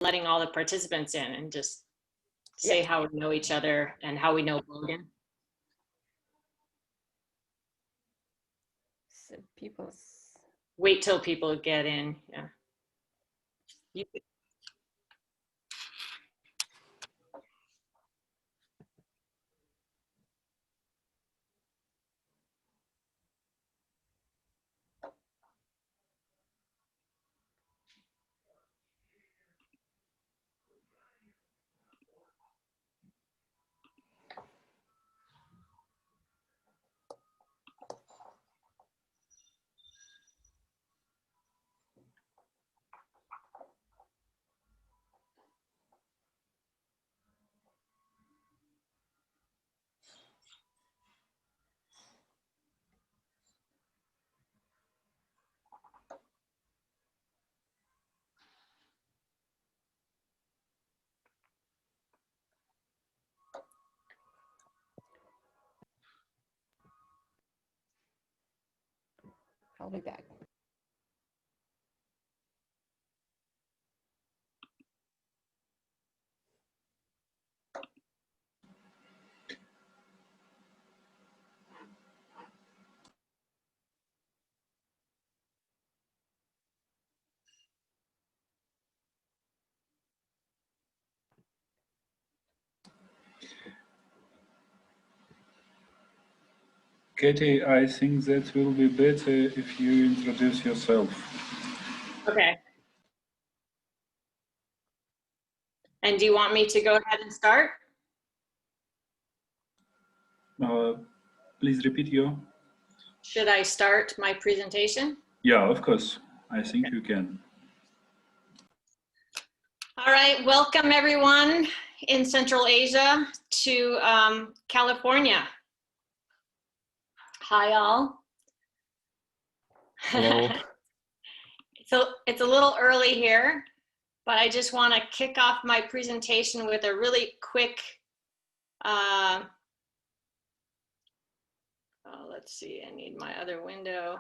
letting all the participants in and just say how we know each other and how we know Logan. So people wait till people get in. Yeah. I'll be back. Katie, I think that will be better if you introduce yourself. Okay. And do you want me to go ahead and start? Please repeat your. Should I start my presentation? Yeah, of course. I think you can. All right, welcome everyone in Central Asia to California. Hi all. Hello. So it's a little early here, but I just want to kick off my presentation with a really quick, let's see, I need my other window.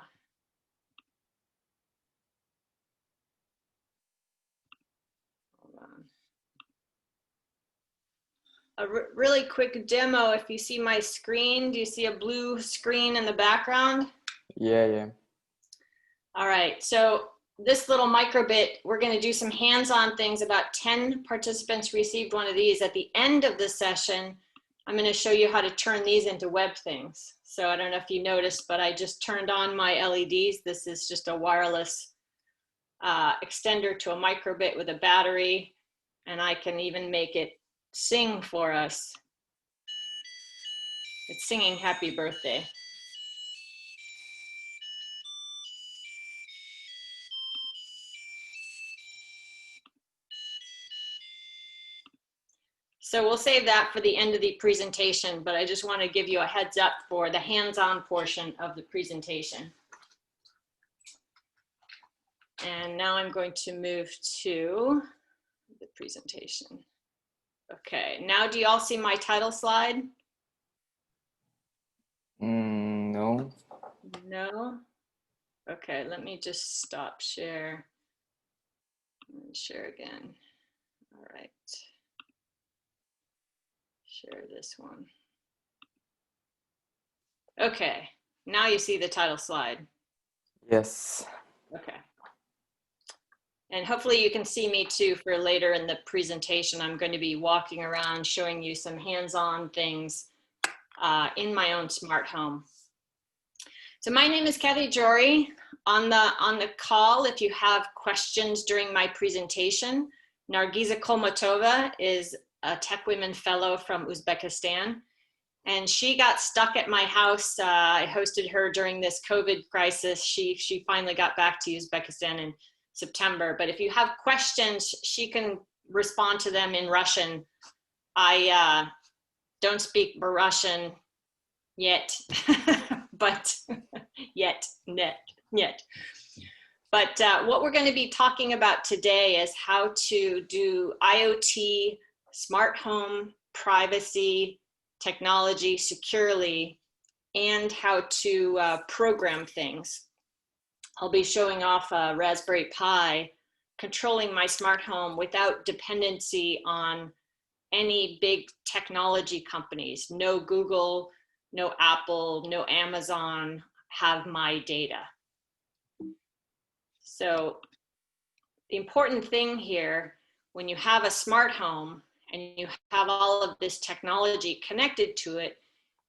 Hold on. A really quick demo. If you see my screen, do you see a blue screen in the background? Yeah. All right, so this little microbit, we're going to do some hands-on things. About 10 participants received one of these. At the end of the session, I'm going to show you how to turn these into web things. So I don't know if you noticed, but I just turned on my LEDs. This is just a wireless extender to a microbit with a battery, and I can even make it sing for us. It's singing happy birthday. So we'll save that for the end of the presentation, but I just want to give you a heads up for the hands-on portion of the presentation. And now I'm going to move to the presentation. Okay, now do you all see my title slide? No. No? Okay, let me just stop share and share again. All right. Share this one. Okay, now you see the title slide. Yes. Okay. And hopefully you can see me too for later in the presentation. I'm going to be walking around showing you some hands-on things in my own smart home. So my name is Kathy Giori. On the call, if you have questions during my presentation, Nargiza Kolmatova is a Tech Women Fellow from Uzbekistan. And she got stuck at my house. I hosted her during this COVID crisis. She finally got back to Uzbekistan in September. But if you have questions, she can respond to them in Russian. I don't speak Russian yet, but yet. But what we're going to be talking about today is how to do IoT, smart home, privacy, technology securely, and how to program things. I'll be showing off a Raspberry Pi controlling my smart home without dependency on any big technology companies. No Google, no Apple, no Amazon have my data. So the important thing here, when you have a smart home and you have all of this technology connected to it,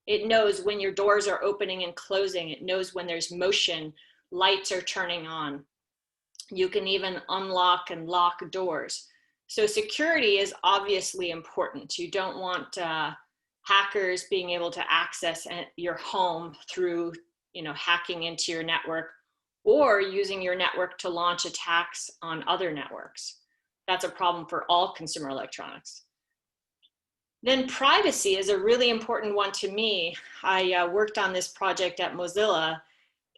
it knows when your doors are opening and closing. It knows when there's motion, lights are turning on. You can even unlock and lock doors. So security is obviously important. You don't want hackers being able to access your home through, hacking into your network or using your network to launch attacks on other networks. That's a problem for all consumer electronics. Then privacy is a really important one to me. I worked on this project at Mozilla,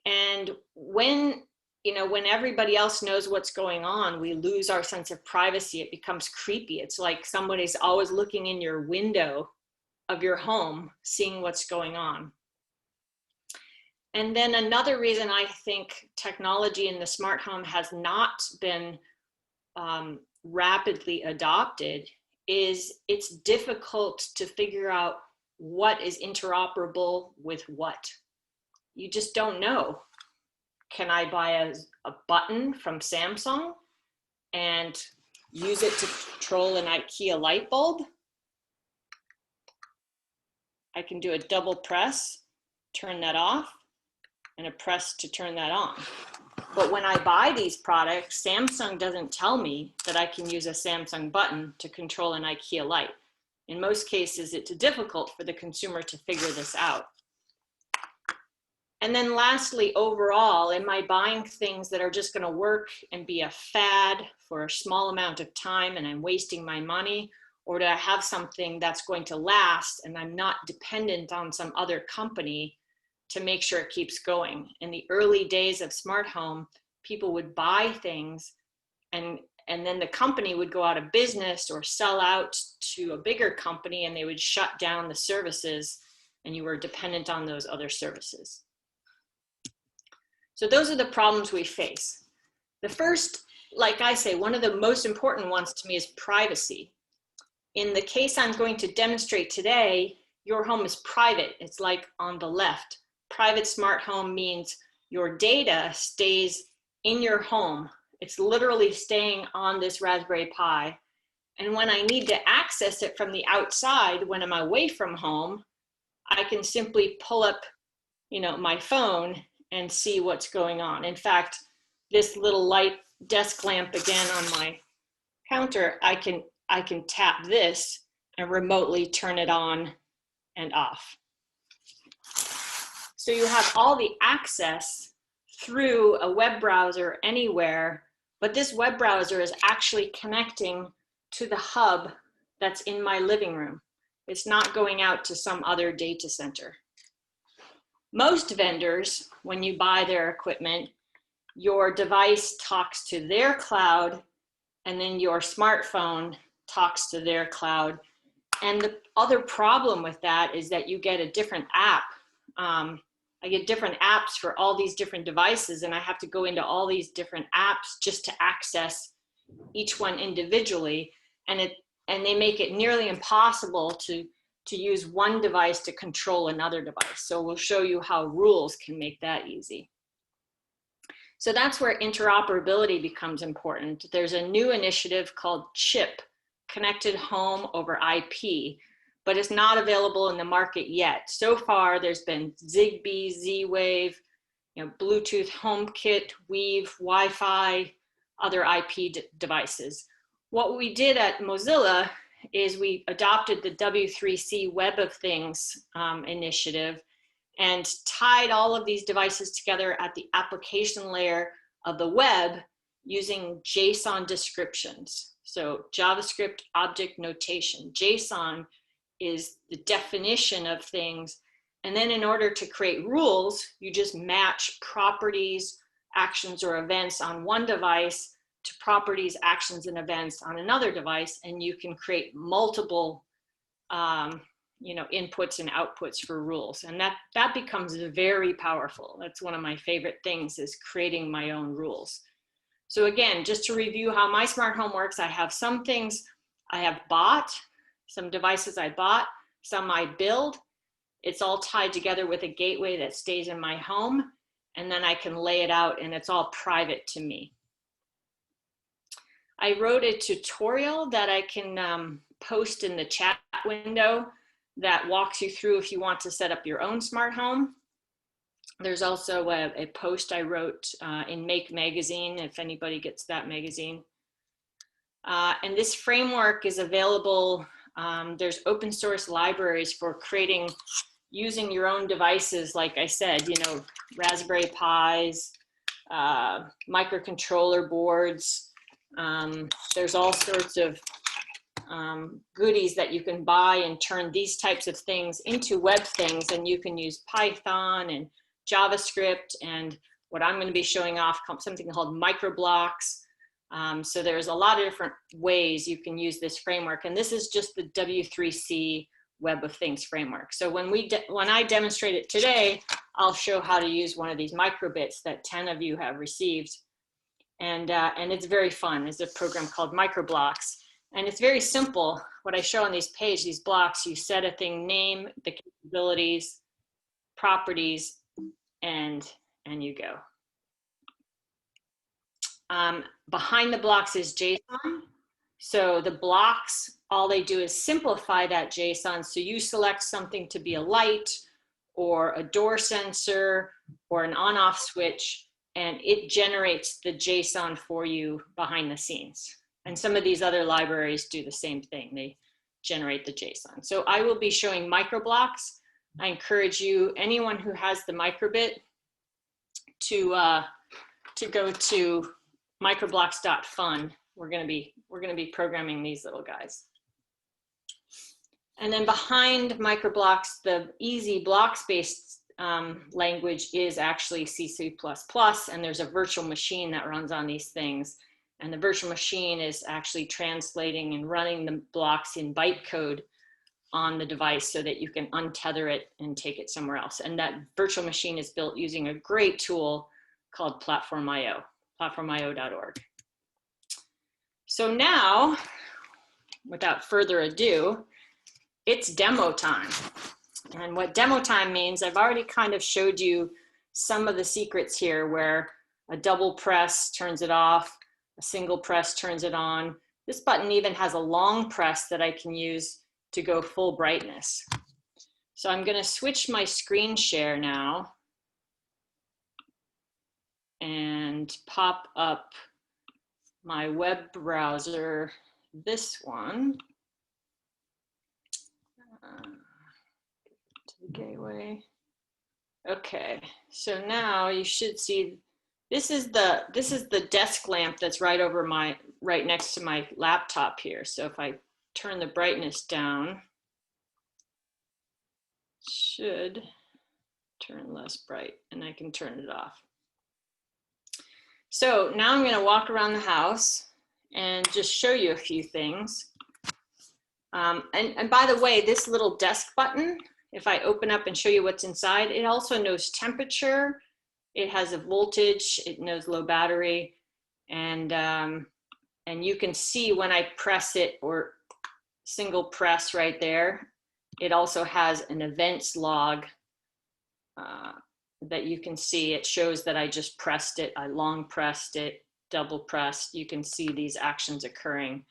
and when everybody else knows what's going on, we lose our sense of privacy. It becomes creepy. It's like somebody's always looking in your window of your home, seeing what's going on. And then another reason I think technology in the smart home has not been rapidly adopted is it's difficult to figure out what is interoperable with what. You just don't know. Can I buy a button from Samsung and use it to control an IKEA light bulb? I can do a double press, turn that off, and a press to turn that on. But when I buy these products, Samsung doesn't tell me that I can use a Samsung button to control an IKEA light. In most cases, it's difficult for the consumer to figure this out. And then lastly, overall, am I buying things that are just going to work and be a fad for a small amount of time and I'm wasting my money? Or do I have something that's going to last and I'm not dependent on some other company to make sure it keeps going? In the early days of smart home, people would buy things and then the company would go out of business or sell out to a bigger company and they would shut down the services and you were dependent on those other services. So those are the problems we face. The first, like I say, one of the most important ones to me is privacy. In the case I'm going to demonstrate today, your home is private. It's like on the left. Private smart home means your data stays in your home. It's literally staying on this Raspberry Pi. And when I need to access it from the outside, when I'm away from home, I can simply pull up, my phone and see what's going on. In fact, this little light desk lamp again on my counter, I can tap this and remotely turn it on and off. So you have all the access through a web browser anywhere, but this web browser is actually connecting to the hub that's in my living room. It's not going out to some other data center. Most vendors, when you buy their equipment, your device talks to their cloud and then your smartphone talks to their cloud. And the other problem with that is that you get a different app. I get different apps for all these different devices and I have to go into all these different apps just to access each one individually. And they make it nearly impossible to use one device to control another device. So we'll show you how rules can make that easy. So that's where interoperability becomes important. There's a new initiative called CHIP, Connected Home over IP, but it's not available in the market yet. So far, there's been Zigbee, Z-Wave, Bluetooth HomeKit, Weave, Wi-Fi, other IP devices. What we did at Mozilla is we adopted the W3C Web of Things initiative and tied all of these devices together at the application layer of the web using JSON descriptions. So JavaScript object notation. JSON is the definition of things. And then in order to create rules, you just match properties, actions, or events on one device to properties, actions, and events on another device, and you can create multiple inputs and outputs for rules. And that becomes very powerful. That's one of my favorite things, is creating my own rules. So again, just to review how my smart home works, I have some things I have bought, some devices I bought, some I build. It's all tied together with a gateway that stays in my home, and then I can lay it out and it's all private to me. I wrote a tutorial that I can post in the chat window that walks you through if you want to set up your own smart home. There's also a post I wrote in Make Magazine, if anybody gets that magazine. And this framework is available. There's open source libraries for using your own devices, like I said, you know, Raspberry Pis, microcontroller boards. There's all sorts of goodies that you can buy and turn these types of things into web things, and you can use Python and JavaScript, and what I'm going to be showing off something called Microblocks. So there's a lot of different ways you can use this framework, and this is just the W3C Web of Things framework. So when I demonstrate it today, I'll show how to use one of these microbits that 10 of you have received, and it's very fun. It's a program called Microblocks, and it's very simple. What I show on these blocks, you set a thing name, the capabilities, properties, and you go. Behind the blocks is JSON. So the blocks, all they do is simplify that JSON. So you select something to be a light or a door sensor or an on-off switch, and it generates the JSON for you behind the scenes. And some of these other libraries do the same thing. They generate the JSON. So I will be showing Microblocks. I encourage you, anyone who has the microbit, to go to microblocks.fun. We're going to be programming these little guys. And then behind Microblocks, the easy blocks-based language is actually C++, and there's a virtual machine that runs on these things. And the virtual machine is actually translating and running the blocks in bytecode on the device so that you can untether it and take it somewhere else. And that virtual machine is built using a great tool called Platform.io, platformio.org. So now, without further ado, it's demo time. And what demo time means, I've already kind of showed you some of the secrets here, where a double press turns it off, a single press turns it on. This button even has a long press that I can use to go full brightness. So I'm going to switch my screen share now and pop up my web browser, this one, to the gateway. Okay, so now you should see, this is the desk lamp that's right next to my laptop here. So if I turn the brightness down, should turn less bright, and I can turn it off. So now I'm going to walk around the house and just show you a few things. And by the way, this little desk button, if I open up and show you what's inside, it also knows temperature, it has a voltage, it knows low battery, and you can see when I press it or single press right there, it also has an events log that you can see. It shows that I just pressed it, I long pressed it, double pressed. You can see these actions occurring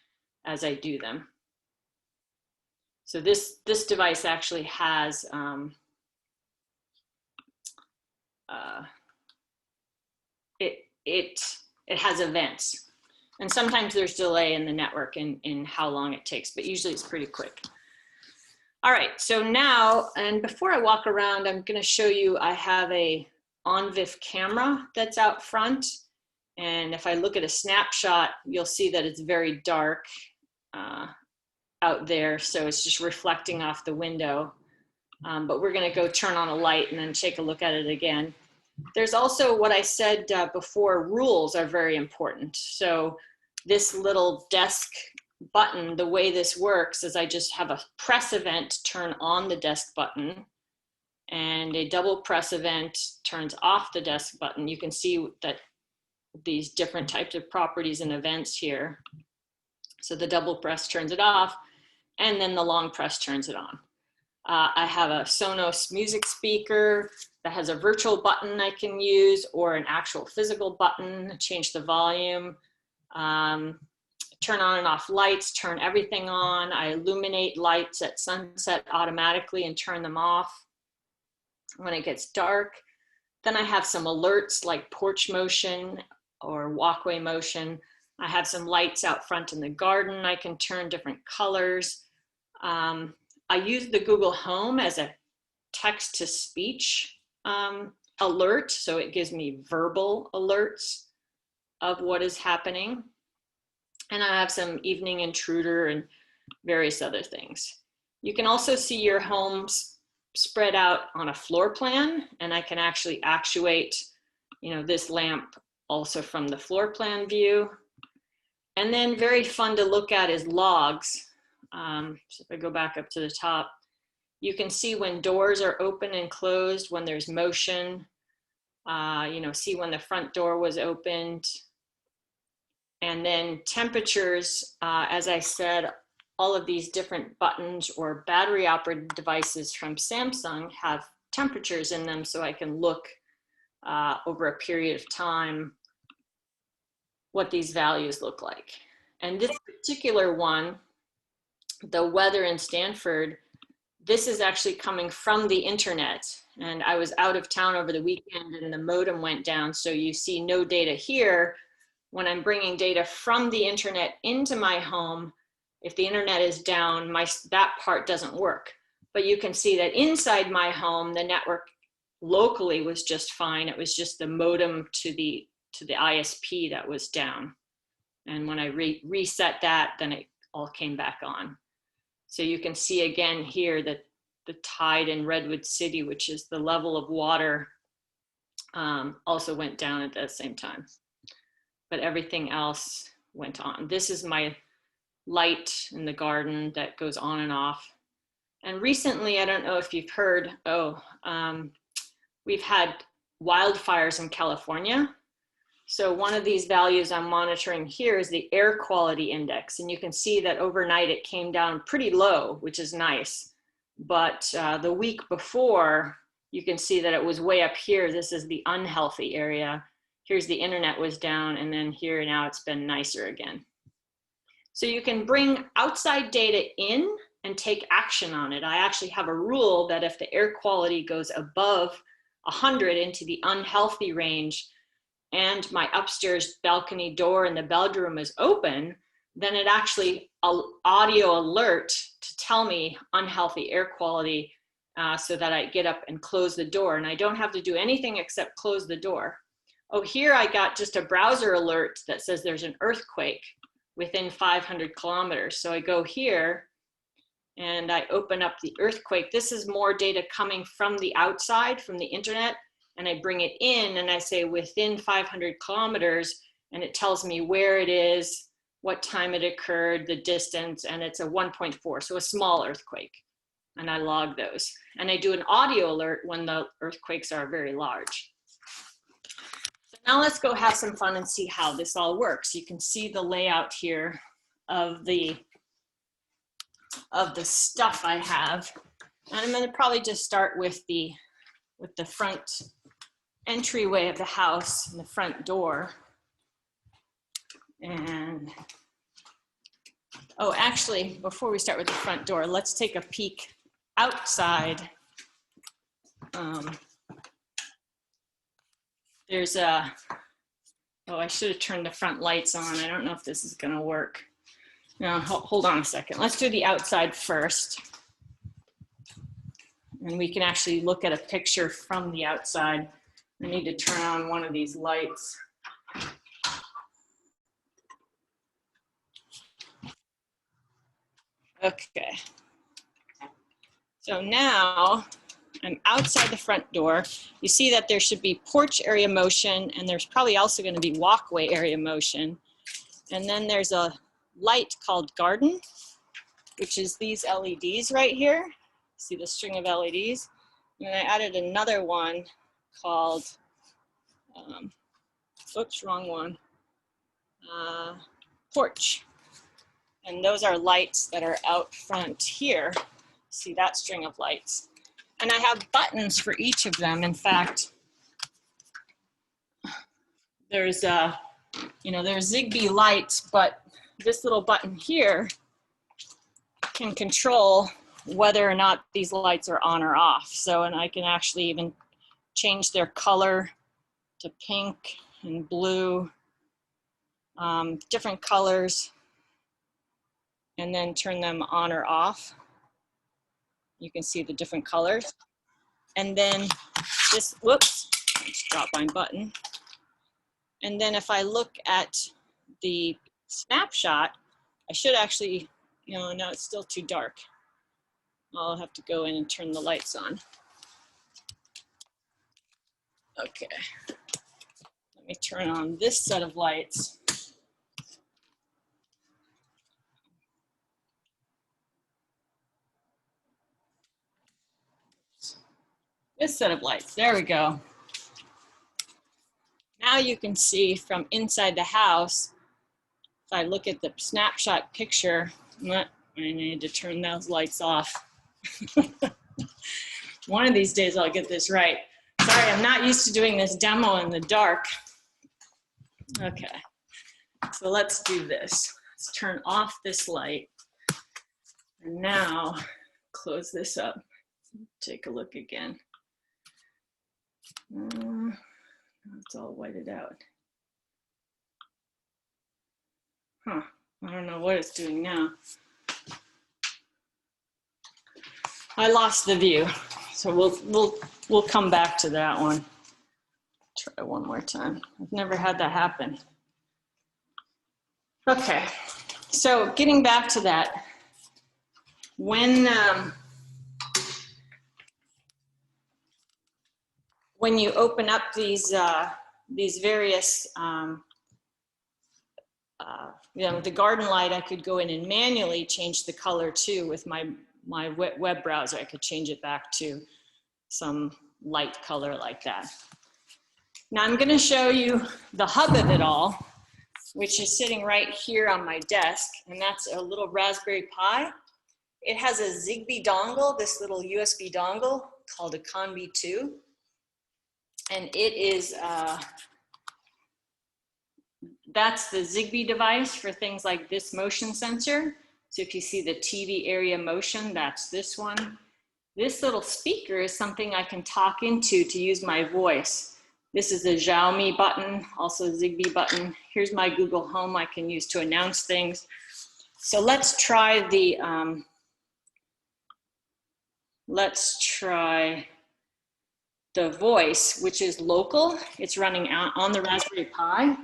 as I do them. So this device actually has it has events, and sometimes there's delay in the network in how long it takes, but usually it's pretty quick. All right, so now, and before I walk around, I'm going to show you, I have a OnVIF camera that's out front, and if I look at a snapshot, you'll see that it's very dark out there, so it's just reflecting off the window. But we're going to go turn on a light and then take a look at it again. There's also what I said before, rules are very important. So this little desk button, the way this works is I just have a press event turn on the desk button, and a double press event turns off the desk button. You can see that these different types of properties and events here. So the double press turns it off, and then the long press turns it on. I have a Sonos music speaker that has a virtual button I can use, or an actual physical button, change the volume, turn on and off lights, turn everything on. I illuminate lights at sunset automatically and turn them off when it gets dark. Then I have some alerts like porch motion or walkway motion. I have some lights out front in the garden. I can turn different colors. I use the Google Home as a text-to-speech alert, so it gives me verbal alerts of what is happening. And I have some evening intruder and various other things. You can also see your homes spread out on a floor plan, and I can actually actuate, this lamp also from the floor plan view. And then very fun to look at is logs. So if I go back up to the top, you can see when doors are open and closed, when there's motion, see when the front door was opened. And then temperatures, as I said, all of these different buttons or battery operated devices from Samsung have temperatures in them, so I can look over a period of time what these values look like. And this particular one, the weather in Stanford, this is actually coming from the internet. And I was out of town over the weekend and the modem went down. So you see no data here. When I'm bringing data from the internet into my home, if the internet is down, that part doesn't work. But you can see that inside my home, the network locally was just fine. It was just the modem to the ISP that was down. And when I reset that, then it all came back on. So you can see again here that the tide in Redwood City, which is the level of water, also went down at the same time. But everything else went on. This is my light in the garden that goes on and off. And recently, I don't know if you've heard, we've had wildfires in California. So one of these values I'm monitoring here is the air quality index. And you can see that overnight it came down pretty low, which is nice. But the week before, you can see that it was way up here. This is the unhealthy area. Here's the internet was down, and then here now it's been nicer again. So you can bring outside data in and take action on it. I actually have a rule that if the air quality goes above 100 into the unhealthy range, and my upstairs balcony door in the bedroom is open, then it actually audio alert to tell me unhealthy air quality so that I get up and close the door. And I don't have to do anything except close the door. Oh, here I got just a browser alert that says there's an earthquake within 500 kilometers. So I go here and I open up the earthquake. This is more data coming from the outside, from the internet. And I bring it in and I say within 500 kilometers, and it tells me where it is, what time it occurred, the distance, and it's a 1.4, so a small earthquake. And I log those. And I do an audio alert when the earthquakes are very large. So now let's go have some fun and see how this all works. You can see the layout here of the stuff I have. And I'm gonna probably just start with the front entryway of the house and the front door. And, oh, actually, before we start with the front door, let's take a peek outside. There's a, oh, I should have turned the front lights on. I don't know if this is gonna work. No, hold on a second. Let's do the outside first. And we can actually look at a picture from the outside. I need to turn on one of these lights. Okay. So now I'm outside the front door. You see that there should be porch area motion, and there's probably also going to be walkway area motion. And then there's a light called garden, which is these LEDs right here. See the string of LEDs? And I added another one called oops, wrong one, porch. And those are lights that are out front here. See that string of lights. And I have buttons for each of them. In fact, there's there's Zigbee lights, but this little button here can control whether or not these lights are on or off. So, and I can actually even change their color to pink and blue, different colors, and then turn them on or off. You can see the different colors. And then this, whoops, let's drop my button. And then if I look at the snapshot, I should actually, no, it's still too dark. I'll have to go in and turn the lights on. Okay, let me turn on this set of lights. This set of lights, there we go. Now you can see from inside the house, if I look at the snapshot picture, I need to turn those lights off. One of these days I'll get this right. Sorry, I'm not used to doing this demo in the dark. Okay, so let's do this. Let's turn off this light. And now close this up. Take a look again. It's all whited out. Huh, I don't know what it's doing now. I lost the view, so we'll come back to that one. Try one more time. I've never had that happen. Okay, so getting back to that, when you open up these various, the garden light, I could go in and manually change the color too with my web browser. I could change it back to some light color like that. Now I'm going to show you the hub of it all, which is sitting right here on my desk, and that's a little Raspberry Pi. It has a Zigbee dongle, this little USB dongle called a Conbi 2. And it is, that's the Zigbee device for things like this motion sensor. So if you see the TV area motion, that's this one. This little speaker is something I can talk into to use my voice. This is a Xiaomi button, also a Zigbee button. Here's my Google Home I can use to announce things. So let's try the, voice, which is local. It's running out on the Raspberry Pi.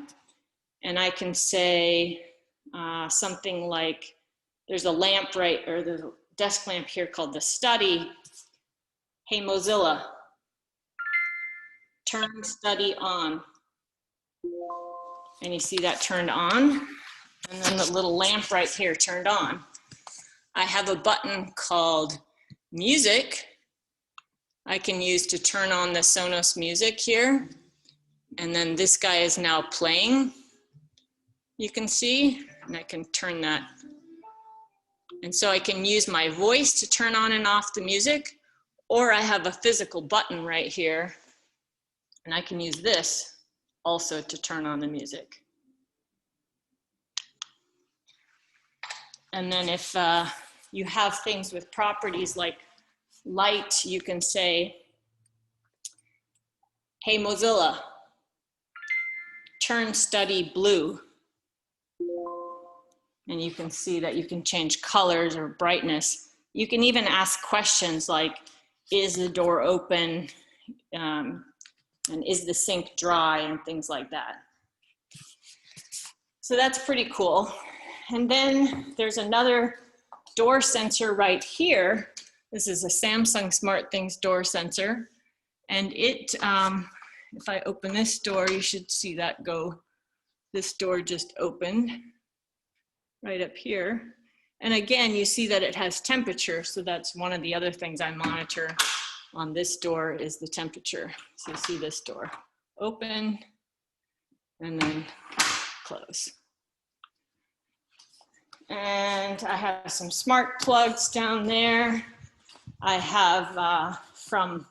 And I can say something like, there's a lamp or there's a desk lamp here called the study. Hey Mozilla, turn study on. And you see that turned on. And then the little lamp right here turned on. I have a button called music. I can use to turn on the Sonos music here. And then this guy is now playing. You can see, and I can turn that. And so I can use my voice to turn on and off the music, or I have a physical button right here, and I can use this also to turn on the music. And then if you have things with properties like light, you can say, hey Mozilla, turn study blue. And you can see that you can change colors or brightness. You can even ask questions like, is the door open? And is the sink dry? And things like that. So that's pretty cool. And then there's another door sensor right here. This is a Samsung Smartthings door sensor. And it, if I open this door, you should see that go. This door just opened right up here. And again, you see that it has temperature. So that's one of the other things I monitor on this door is the temperature. So you see this door open and then close. And I have some smart plugs down there. I have from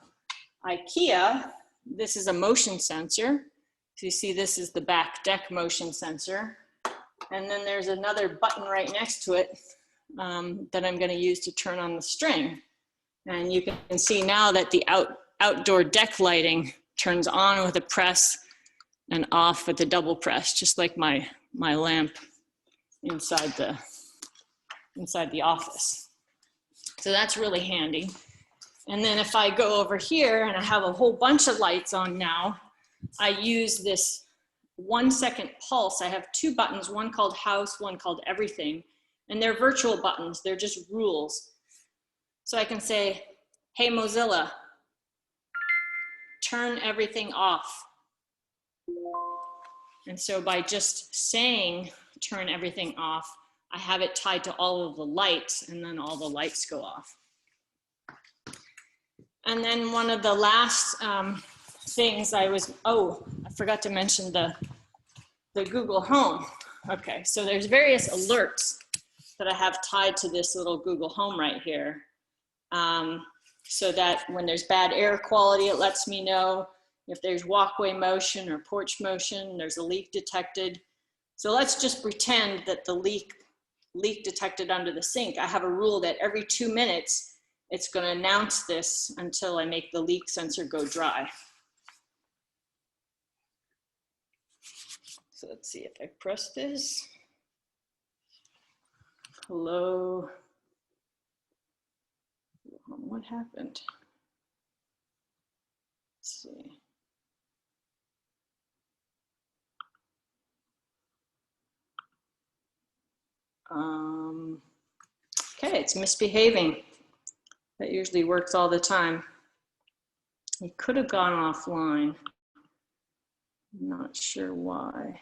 IKEA, this is a motion sensor. So you see this is the back deck motion sensor. And then there's another button right next to it that I'm going to use to turn on the string. And you can see now that the outdoor deck lighting turns on with a press and off with a double press, just like my lamp inside the office. So that's really handy. And then if I go over here and I have a whole bunch of lights on now, I use this 1 second pulse. I have two buttons, one called house, one called everything. And they're virtual buttons, they're just rules. So I can say, hey Mozilla, turn everything off. And so by just saying turn everything off, I have it tied to all of the lights, and then all the lights go off. And then one of the last things I forgot to mention the Google Home. Okay, so there's various alerts that I have tied to this little Google Home right here. So that when there's bad air quality, it lets me know. If there's walkway motion or porch motion, there's a leak detected. So let's just pretend that the leak detected under the sink. I have a rule that every 2 minutes, it's going to announce this until I make the leak sensor go dry. So let's see if I press this. Hello. What happened? Let's see. Okay, it's misbehaving. That usually works all the time. It could have gone offline. I'm not sure why.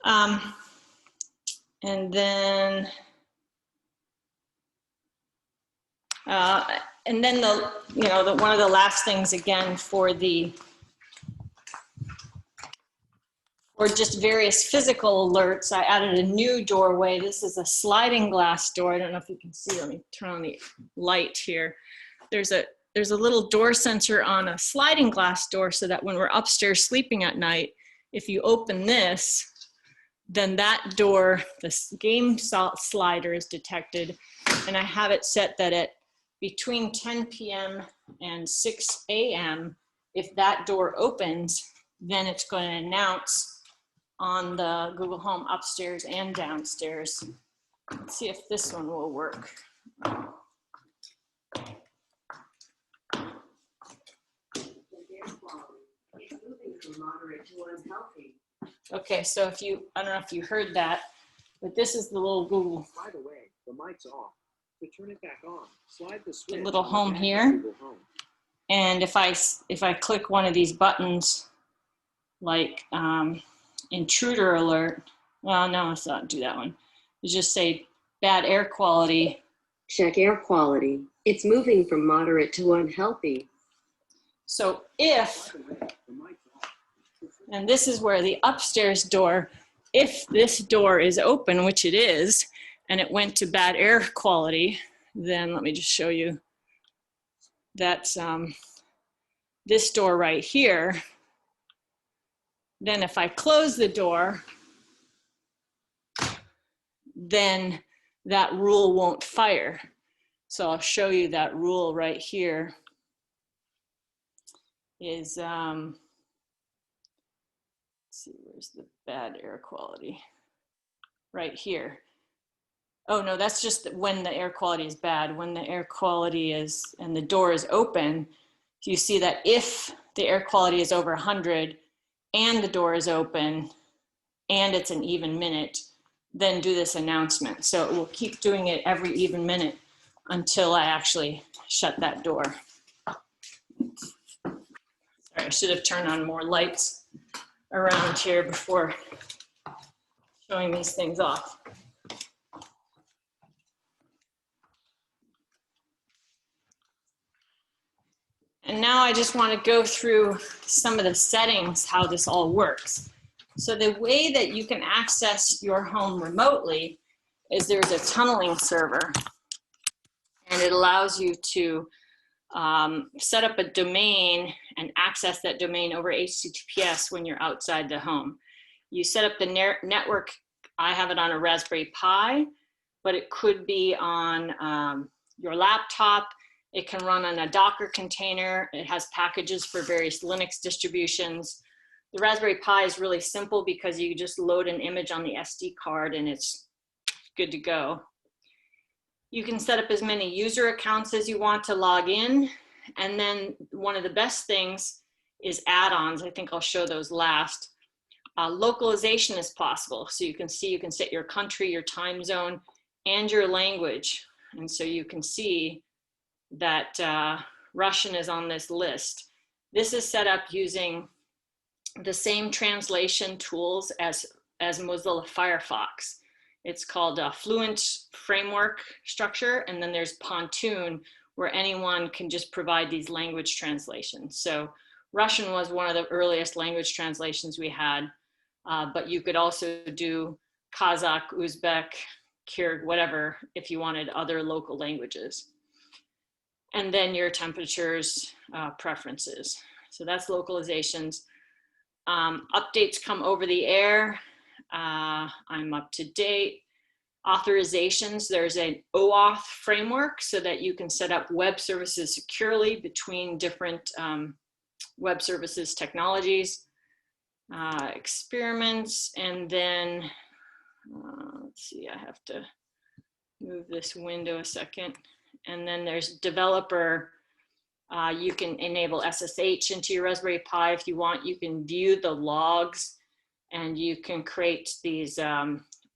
And then one of the last things again for just various physical alerts, I added a new doorway. This is a sliding glass door. I don't know if you can see. Let me turn on the light here. There's a little door sensor on a sliding glass door so that when we're upstairs sleeping at night, if you open this, then that door, this game slider is detected. And I have it set that at between 10 p.m. and 6 a.m., if that door opens, then it's going to announce on the Google Home upstairs and downstairs. Let's see if this one will work. Okay, so I don't know if you heard that, but this is the little Google. By the way, the mic's off. To turn it back on, slide the switch. The little home here. And if I click one of these buttons, like intruder alert, well, no, let's not do that one. You just say bad air quality. Check air quality. It's moving from moderate to unhealthy. So if, and this is where the upstairs door, if this door is open, which it is, and it went to bad air quality, then let me just show you. That's this door right here. Then if I close the door, then that rule won't fire. So I'll show you that rule right here is, let's see, where's the bad air quality? Right here. Oh no, that's just when the air quality is bad. When the air quality is, and the door is open, you see that if the air quality is over 100 and the door is open and it's an even minute, then do this announcement. So it will keep doing it every even minute until I actually shut that door. Sorry, I should have turned on more lights around here before showing these things off. And now I just want to go through some of the settings, how this all works. So the way that you can access your home remotely is there's a tunneling server, and it allows you to set up a domain and access that domain over HTTPS when you're outside the home. You set up the network. I have it on a Raspberry Pi, but it could be on your laptop. It can run on a Docker container. It has packages for various Linux distributions. The Raspberry Pi is really simple because you just load an image on the SD card and it's good to go. You can set up as many user accounts as you want to log in. And then one of the best things is add-ons. I think I'll show those last. Localization is possible. So you can see, you can set your country, your time zone, and your language. And so you can see that Russian is on this list. This is set up using the same translation tools as Mozilla Firefox. It's called a Fluent Framework Structure, and then there's Pontoon, where anyone can just provide these language translations. So Russian was one of the earliest language translations we had, but you could also do Kazakh, Uzbek, Kyrgyz, whatever, if you wanted other local languages. And then your temperatures, preferences. So that's localizations. Updates come over the air. I'm up to date. Authorizations, there's an OAuth framework so that you can set up web services securely between different web services technologies. Experiments, and then, let's see, I have to move this window a second. And then there's developer. You can enable SSH into your Raspberry Pi if you want. You can view the logs, and you can create these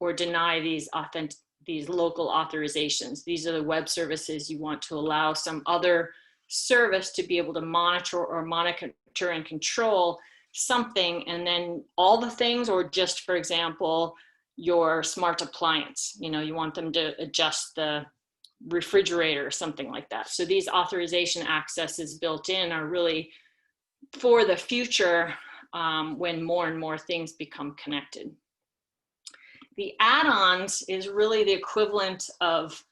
or deny these local authorizations. These are the web services you want to allow some other service to be able to monitor and control something, and then all the things, or just, for example, your smart appliance. You know, you want them to adjust the refrigerator or something like that. So these authorization accesses built in are really for the future when more and more things become connected. The add-ons is really the equivalent of,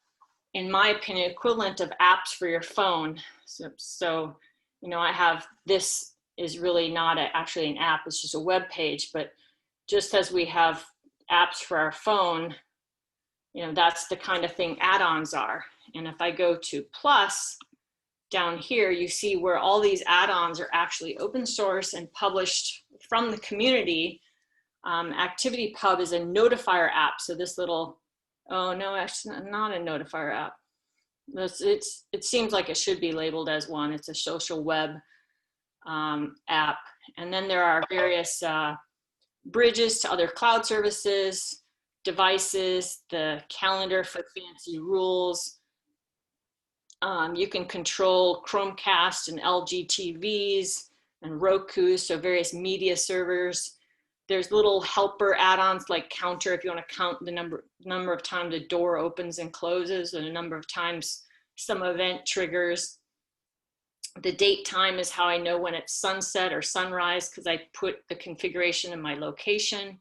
in my opinion, equivalent of apps for your phone. So you know, I have, this is really not actually an app, it's just a web page, but just as we have apps for our phone, you know, that's the kind of thing add-ons are. And if I go to plus down here, you see where all these add-ons are actually open source and published from the community. ActivityPub is a notifier app. So this little, oh no, it's not a notifier app. It seems like it should be labeled as one. It's a social web app. And then there are various bridges to other cloud services, devices, the calendar for fancy rules. You can control Chromecast and LG TVs and Roku, so various media servers. There's little helper add-ons like counter if you want to count the number of times the door opens and closes, or the number of times some event triggers. The date time is how I know when it's sunset or sunrise, because I put the configuration in my location.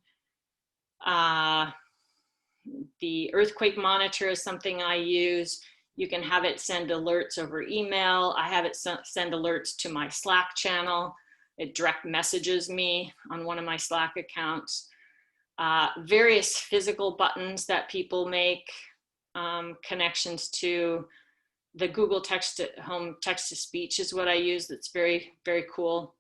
The earthquake monitor is something I use. You can have it send alerts over email. I have it send alerts to my Slack channel. It direct messages me on one of my Slack accounts. Various physical buttons that people make connections to. The Google Home text-to-speech is what I use. That's very, very cool,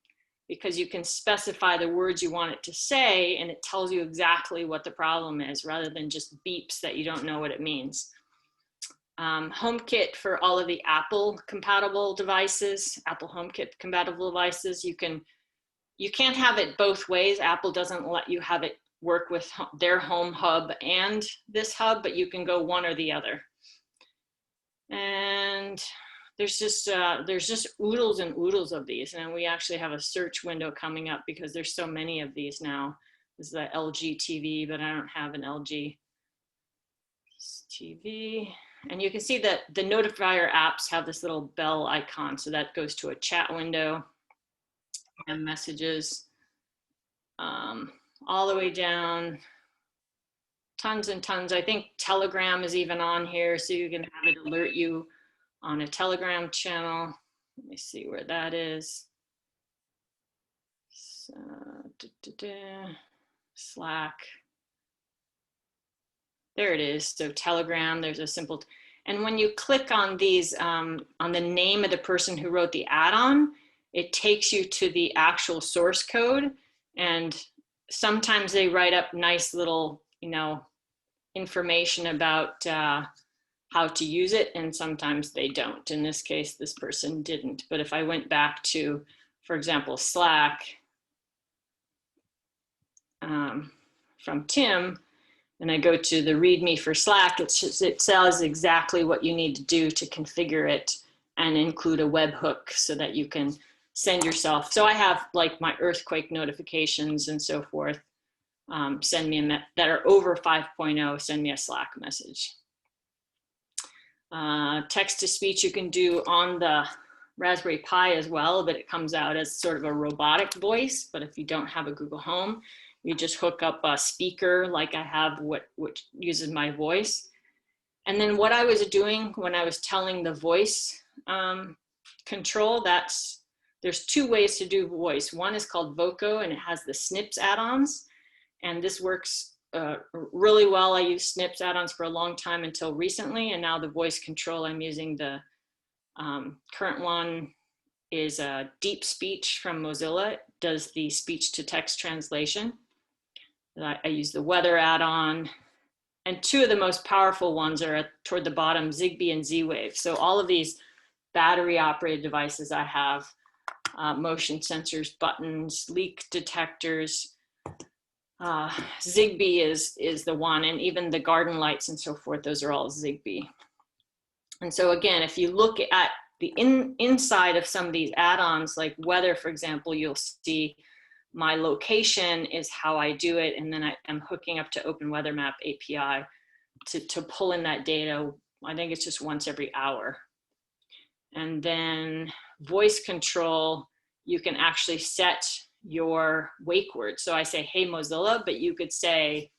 because you can specify the words you want it to say, and it tells you exactly what the problem is, rather than just beeps that you don't know what it means. HomeKit for all of the Apple compatible devices, Apple HomeKit compatible devices. You can't have it both ways. Apple doesn't let you have it work with their home hub and this hub, but you can go one or the other. And there's just oodles and oodles of these, and we actually have a search window coming up because there's so many of these now. This is the LG TV, but I don't have an LG TV. And you can see that the notifier apps have this little bell icon. So that goes to a chat window and messages all the way down. Tons and tons. I think Telegram is even on here, so you can have it alert you on a Telegram channel. Let me see where that is. So, Slack. There it is. So Telegram, there's a simple, and when you click on these, on the name of the person who wrote the add-on, it takes you to the actual source code. And sometimes they write up nice little, you know, information about how to use it, and sometimes they don't. In this case, this person didn't. But if I went back to, for example, Slack from Tim, and I go to the README for Slack, it says exactly what you need to do to configure it and include a webhook so that you can send yourself. So I have like my earthquake notifications and so forth. Send me that are over 5.0, send me a Slack message. Text to speech you can do on the Raspberry Pi as well, but it comes out as sort of a robotic voice. But if you don't have a Google Home, you just hook up a speaker like I have, which uses my voice. And then what I was doing when I was telling the voice control, there's two ways to do voice. One is called Voco, and it has the Snips add-ons. And this works really well. I used Snips add-ons for a long time until recently. And now the voice control I'm using, the current one is Deep Speech from Mozilla. It does the speech to text translation. I use the weather add-on. And two of the most powerful ones are toward the bottom, Zigbee and Z-Wave. So all of these battery operated devices I have, motion sensors, buttons, leak detectors, Zigbee is the one, and even the garden lights and so forth, those are all Zigbee. And so again, if you look at the inside of some of these add-ons, like weather, for example, you'll see my location is how I do it. And then I am hooking up to Open Weather Map API to pull in that data. I think it's just once every hour. And then voice control, you can actually set your wake word. So I say, hey, Mozilla, but you could say,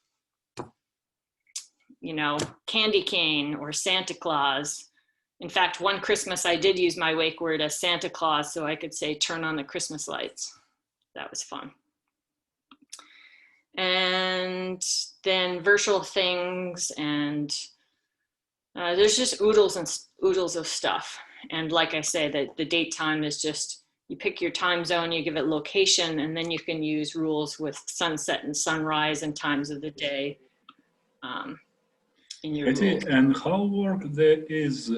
you know, candy cane or Santa Claus. In fact, one Christmas I did use my wake word as Santa Claus, so I could say, turn on the Christmas lights. That was fun. And then virtual things, and there's just oodles and oodles of stuff. And like I say, the date time is just, you pick your time zone, you give it location, and then you can use rules with sunset and sunrise and times of the day in your rules. And how work there is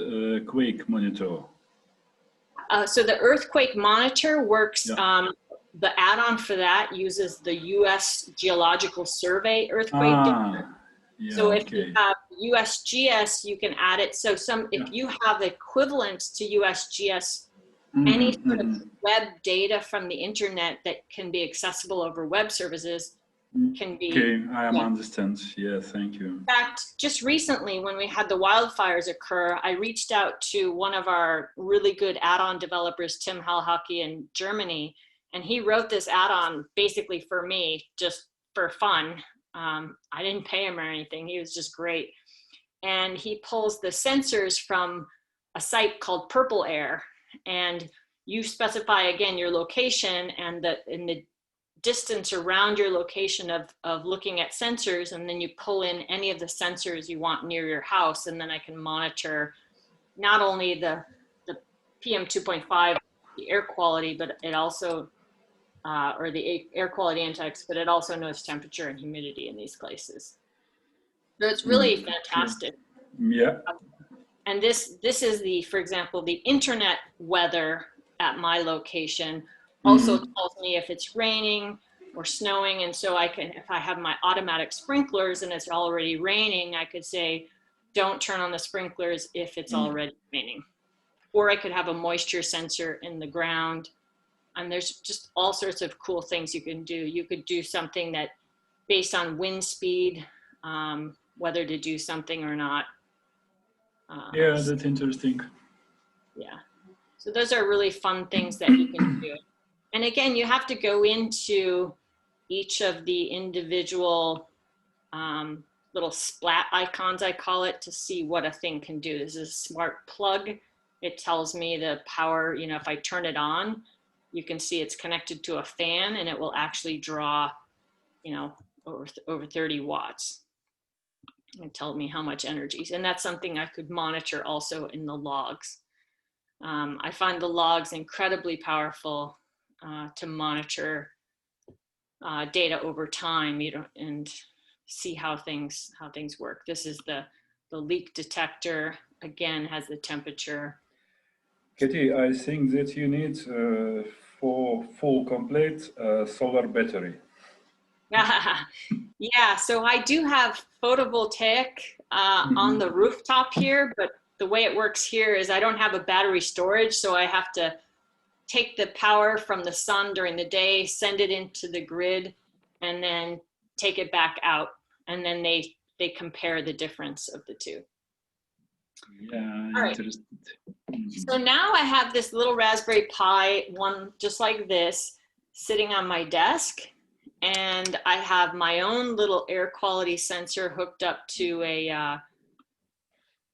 Quake Monitor? So the Earthquake Monitor works, Yeah. the add-on for that uses the US Geological Survey earthquake data. Yeah, So if okay. you have USGS, you can add it. So if you have equivalents to USGS, any sort of web data from the internet that can be accessible over web services can be. Okay, I understand. Yeah, thank you. In fact, just recently when we had the wildfires occur, I reached out to one of our really good add-on developers, Tim Halhaki in Germany, and he wrote this add-on basically for me, just for fun. I didn't pay him or anything. He was just great. And he pulls the sensors from a site called Purple Air, and you specify again your location and the distance around your location of looking at sensors, and then you pull in any of the sensors you want near your house, and then I can monitor not only the PM 2.5, the air quality, but it also or the air quality index, but it also knows temperature and humidity in these places. So it's really fantastic. Yeah. And this is the, for example, the internet weather at my location also tells me if it's raining or snowing. And so I can, if I have my automatic sprinklers and it's already raining, I could say, don't turn on the sprinklers if it's already raining. Or I could have a moisture sensor in the ground. And there's just all sorts of cool things you can do. You could do something that based on wind speed, whether to do something or not. Yeah, that's interesting. Yeah. So those are really fun things that you can do. And again, you have to go into each of the individual little splat icons, I call it, to see what a thing can do. This is a smart plug. It tells me the power, you know, if I turn it on, you can see it's connected to a fan and it will actually draw, you know, over 30 watts. And tell me how much energy. And that's something I could monitor also in the logs. I find the logs incredibly powerful to monitor data over time, you know, and see how things work. This is the leak detector. Again, has the temperature. Katie, I think that you need for full complete solar battery. Yeah, so I do have photovoltaic on the rooftop here, but the way it works here is I don't have a battery storage, so I have to take the power from the sun during the day, send it into the grid, and then take it back out. And then they compare the difference of the two. Yeah, all right. interesting. So now I have this little Raspberry Pi, one just like this, sitting on my desk. And I have my own little air quality sensor hooked up to a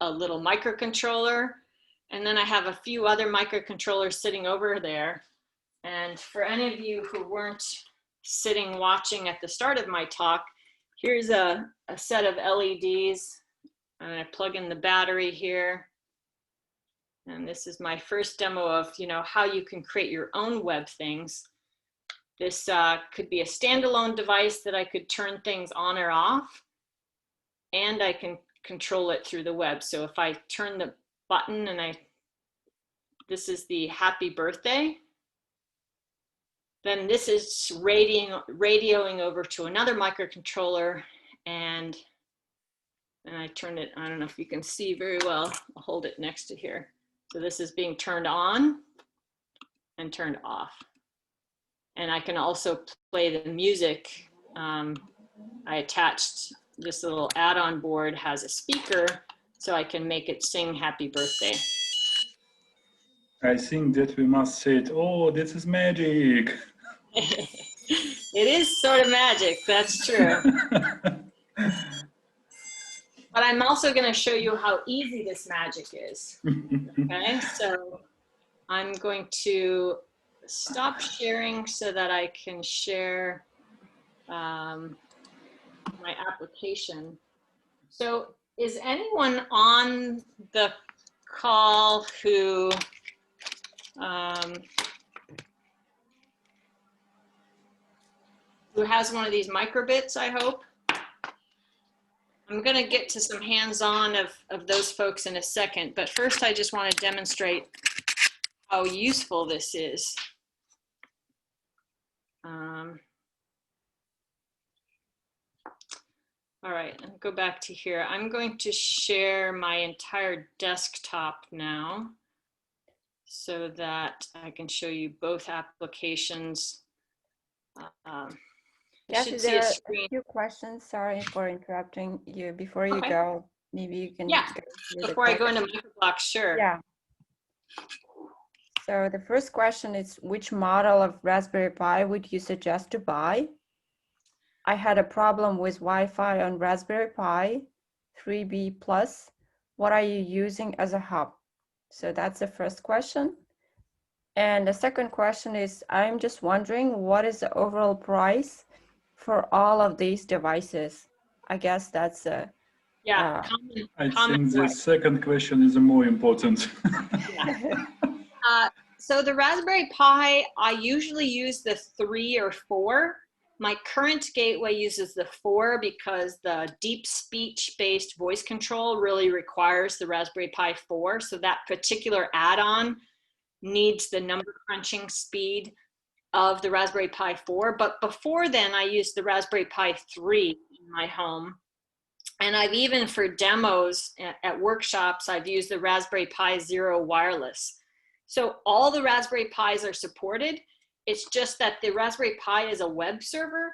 little microcontroller. And then I have a few other microcontrollers sitting over there. And for any of you who weren't sitting watching at the start of my talk, here's a set of LEDs. And I plug in the battery here. And this is my first demo of, you know, how you can create your own web things. This could be a standalone device that I could turn things on or off, and I can control it through the web. So if I turn the button and this is the happy birthday, then this is radioing over to another microcontroller, and I turn it, I don't know if you can see very well, I'll hold it next to here. So this is being turned on and turned off. And I can also play the music. I attached this little add-on board, has a speaker, so I can make it sing happy birthday. I think that we must say it. Oh, this is magic. It is sort of magic, that's true. But I'm also going to show you how easy this magic is. Okay, so I'm going to stop sharing so that I can share my application. So is anyone on the call who has one of these microbits, I hope? I'm going to get to some hands-on of those folks in a second, but first I just want to demonstrate how useful this is. All right, I'll go back to here. I'm going to share my entire desktop now so that I can show you both applications. Yes, there are a few questions. Sorry for interrupting you. Before you go, maybe you can. Yeah, before I go into Microblocks, sure. Yeah. So the first question is, which model of Raspberry Pi would you suggest to buy? I had a problem with Wi-Fi on Raspberry Pi 3B Plus. What are you using as a hub? So that's the first question. And the second question is, I'm just wondering, what is the overall price for all of these devices? I guess that's a yeah. I think the second question is the more important. So the Raspberry Pi, I usually use the 3 or 4. My current gateway uses the 4 because the deep speech-based voice control really requires the Raspberry Pi 4. So that particular add-on needs the number crunching speed of the Raspberry Pi 4. But before then, I used the Raspberry Pi 3 in my home. And I've even, for demos at workshops, I've used the Raspberry Pi Zero wireless. So all the Raspberry Pis are supported. It's just that the Raspberry Pi is a web server,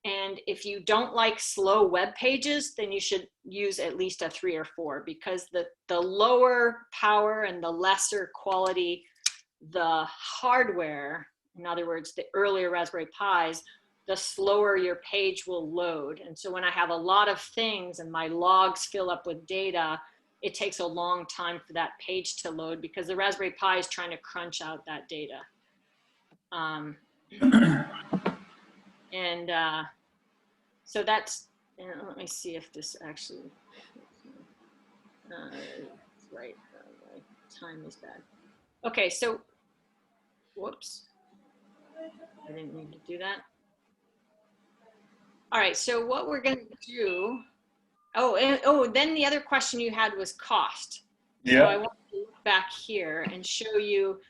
And if you don't like slow web pages, then you should use at least a 3 or 4, because the lower power and the lesser quality the hardware, in other words, the earlier Raspberry Pis, the slower your page will load. And so when I have a lot of things and my logs fill up with data, it takes a long time for that page to load because the Raspberry Pi is trying to crunch out that data. So that's, let me see if this actually, right, my time is bad. Okay, so, whoops, I didn't mean to do that. All right, so what we're gonna do, then the other question you had was cost. Yeah. So I want to look back here and show you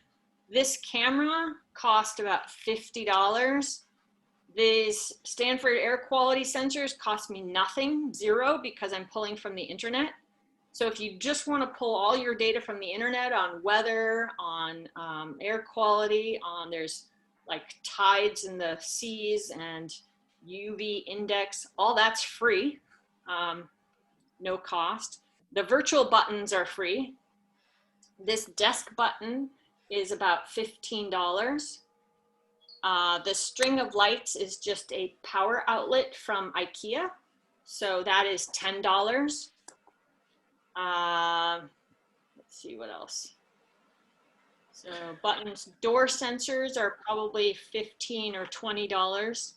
this camera cost about $50. These Stanford air quality sensors cost me nothing, 0, because I'm pulling from the internet. So if you just want to pull all your data from the internet on weather, on air quality, on there's like tides in the seas and UV index, all that's free, no cost. The virtual buttons are free. This desk button is about $15. The string of lights is just a power outlet from IKEA. So that is $10. Let's see what else. So buttons, door sensors are probably $15 or $20.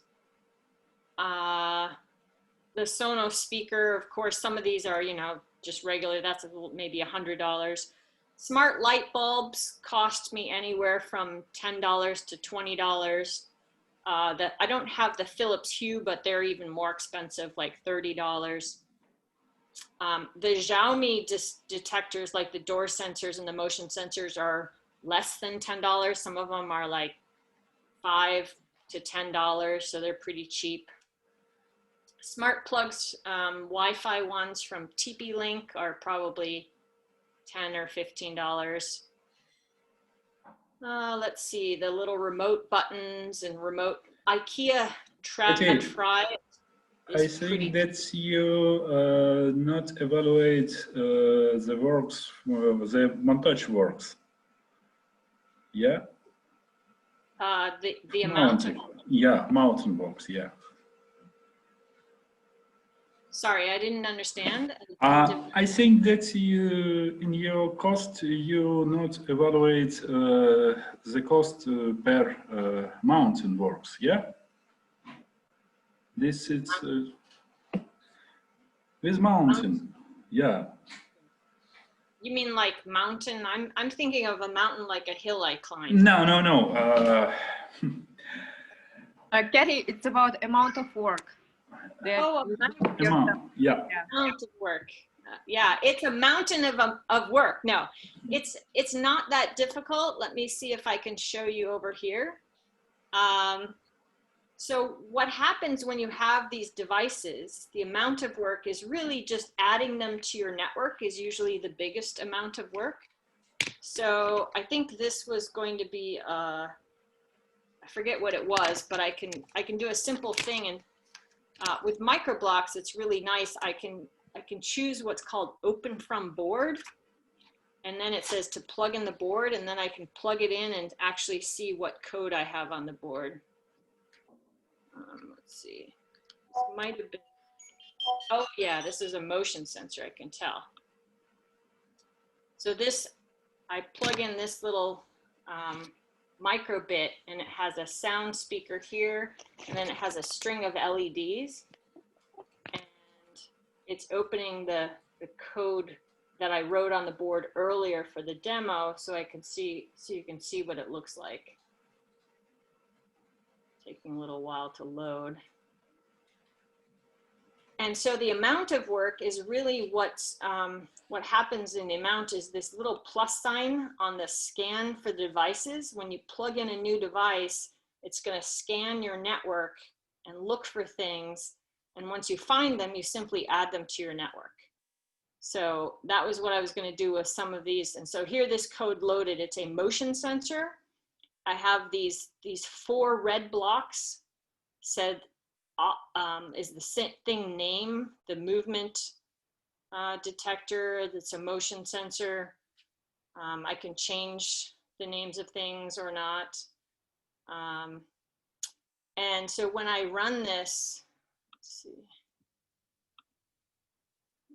The Sonos speaker, of course, some of these are, you know, just regular, that's maybe $100. Smart light bulbs cost me anywhere from $10 to $20. I don't have the Philips Hue, but they're even more expensive, like $30. The Xiaomi detectors, like the door sensors and the motion sensors, are less than $10. Some of them are like $5 to $10, so they're pretty cheap. Smart plugs, Wi-Fi ones from TP-Link are probably $10 or $15. Let's see, the little remote buttons and remote IKEA Try It. I think that you not evaluate the works, the montage works. Yeah? The amount of... Yeah, mountain box, yeah. Sorry, I didn't understand. I think that you, in your cost, you not evaluate the cost per mountain works, yeah? This is with mountain, yeah. You mean like mountain? I'm thinking of a mountain like a hill I climbed. No. Gary, it's about amount of work. Amount of work. Yeah, it's a mountain of work. No, it's not that difficult. Let me see if I can show you over here. So what happens when you have these devices, the amount of work is really just adding them to your network is usually the biggest amount of work. So I think this was going to be, I forget what it was, but I can do a simple thing. And with Microblocks, it's really nice. I can choose what's called open from board. And then it says to plug in the board, and then I can plug it in and actually see what code I have on the board. Let's see, this might have been, oh yeah, this is a motion sensor, I can tell. So this, I plug in this little microbit, and it has a sound speaker here, and then it has a string of LEDs, and it's opening the code that I wrote on the board earlier for the demo, so I can see, so you can see what it looks like. Taking a little while to load. And so the amount of work is really what happens in the amount is this little plus sign on the scan for the devices. When you plug in a new device, it's going to scan your network and look for things. And once you find them, you simply add them to your network. So that was what I was going to do with some of these. And so here this code loaded, it's a motion sensor. I have these 4 red blocks said is the thing name, the movement detector, that's a motion sensor. I can change the names of things or not. And so when I run this, let's see,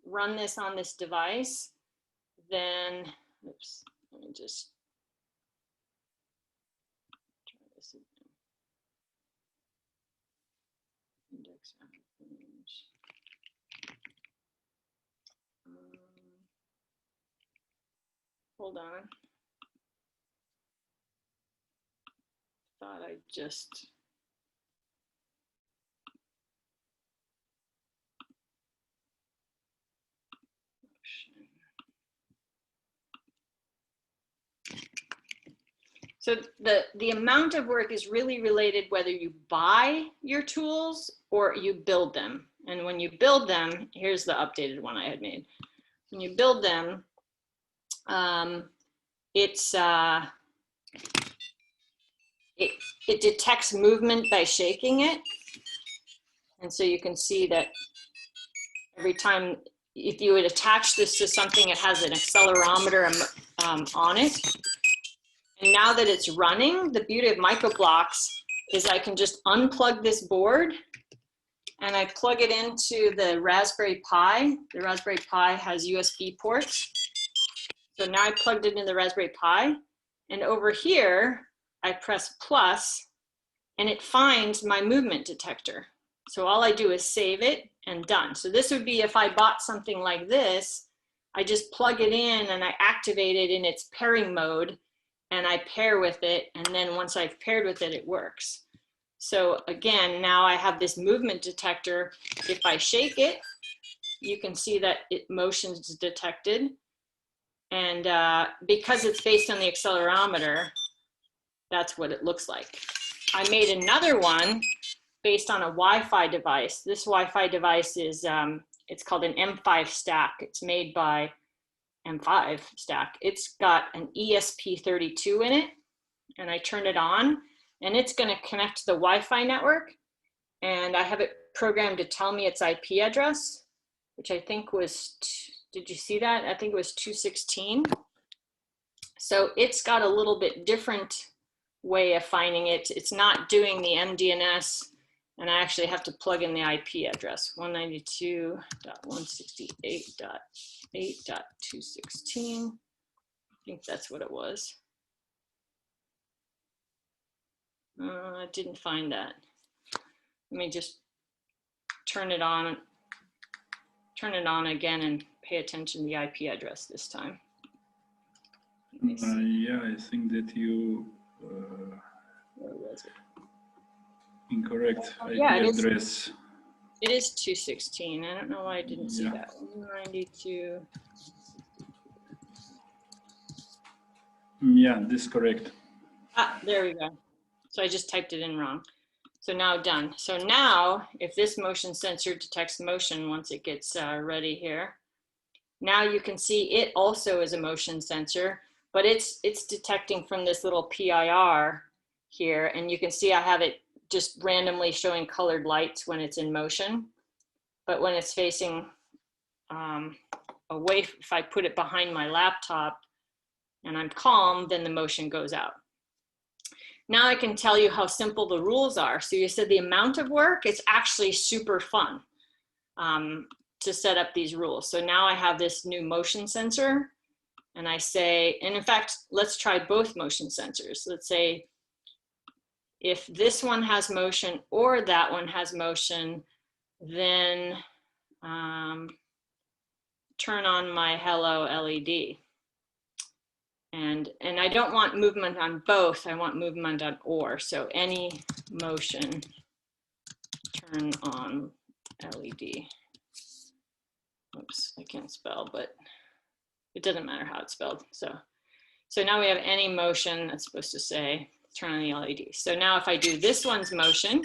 run this on this device, then, oops, let me just try this again. Index range. Hold on. Thought I just. So the amount of work is really related whether you buy your tools or you build them. And when you build them, here's the updated one I had made. When you build them, it detects movement by shaking it. And so you can see that every time, if you would attach this to something, it has an accelerometer on it. And now that it's running, the beauty of Microblocks is I can just unplug this board and I plug it into the Raspberry Pi. The Raspberry Pi has USB ports. So now I plugged it in the Raspberry Pi, and over here, I press plus and it finds my movement detector. So all I do is save it and done. So this would be if I bought something like this, I just plug it in and I activate it in its pairing mode and I pair with it. And then once I've paired with it, it works. So again, now I have this movement detector. If I shake it, you can see that motion's detected. And because it's based on the accelerometer, that's what it looks like. I made another one based on a Wi-Fi device. This Wi-Fi device is, it's called an M5 stack. It's made by M5 stack. It's got an ESP32 in it, and I turn it on, and it's gonna connect to the Wi-Fi network, and I have it programmed to tell me its IP address, which I think was, did you see that? I think it was 216. So it's got a little bit different way of finding it. It's not doing the MDNS, and I actually have to plug in the IP address, 192.168.8.216. I think that's what it was. I didn't find that. Let me just turn it on again and pay attention to the IP address this time. Yeah, I think that you Where was it? incorrect IP Yeah, it is. address. It is 216. I don't know why I didn't see that. 192. Yeah, this is correct. Ah, there we go. So I just typed it in wrong. So now done. So now if this motion sensor detects motion once it gets ready here, now you can see it also is a motion sensor, but it's detecting from this little PIR here. And you can see I have it just randomly showing colored lights when it's in motion. But when it's facing away, if I put it behind my laptop and I'm calm, then the motion goes out. Now I can tell you how simple the rules are. So you said the amount of work, it's actually super fun to set up these rules. So now I have this new motion sensor and I say, and in fact, let's try both motion sensors. Let's say if this one has motion or that one has motion, then turn on my hello LED. And I don't want movement on both, I want movement on or. So any motion, turn on LED. Oops, I can't spell, but it doesn't matter how it's spelled. So now we have any motion that's supposed to say turn on the LED. So now if I do this one's motion,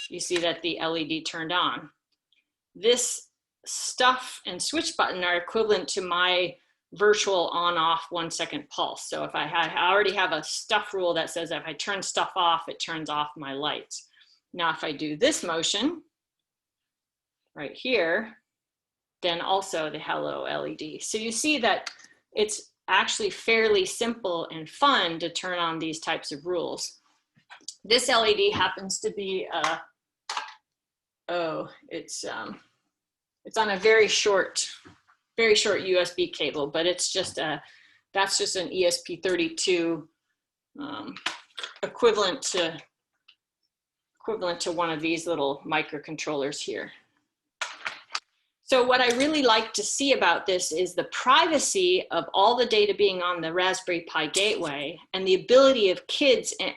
you see that the LED turned on. This stuff and switch button are equivalent to my virtual on-off 1 second pulse. So if I already have a stuff rule that says if I turn stuff off, it turns off my lights. Now if I do this motion, right here, then also the hello LED. So you see that it's actually fairly simple and fun to turn on these types of rules. This LED happens to be, it's on a very short USB cable, but it's just that's just an ESP32 equivalent to one of these little microcontrollers here. So what I really like to see about this is the privacy of all the data being on the Raspberry Pi gateway, and the ability of kids and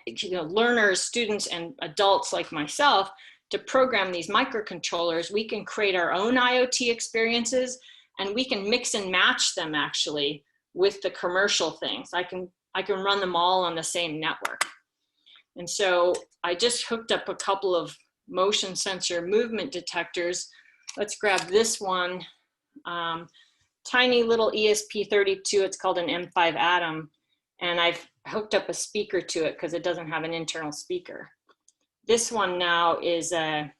learners, students, and adults like myself to program these microcontrollers. We can create our own IoT experiences, and we can mix and match them actually with the commercial things. I can run them all on the same network. And so I just hooked up a couple of motion sensor movement detectors. Let's grab this one, tiny little ESP32, it's called an M5 Atom, and I've hooked up a speaker to it because it doesn't have an internal speaker. This one now is a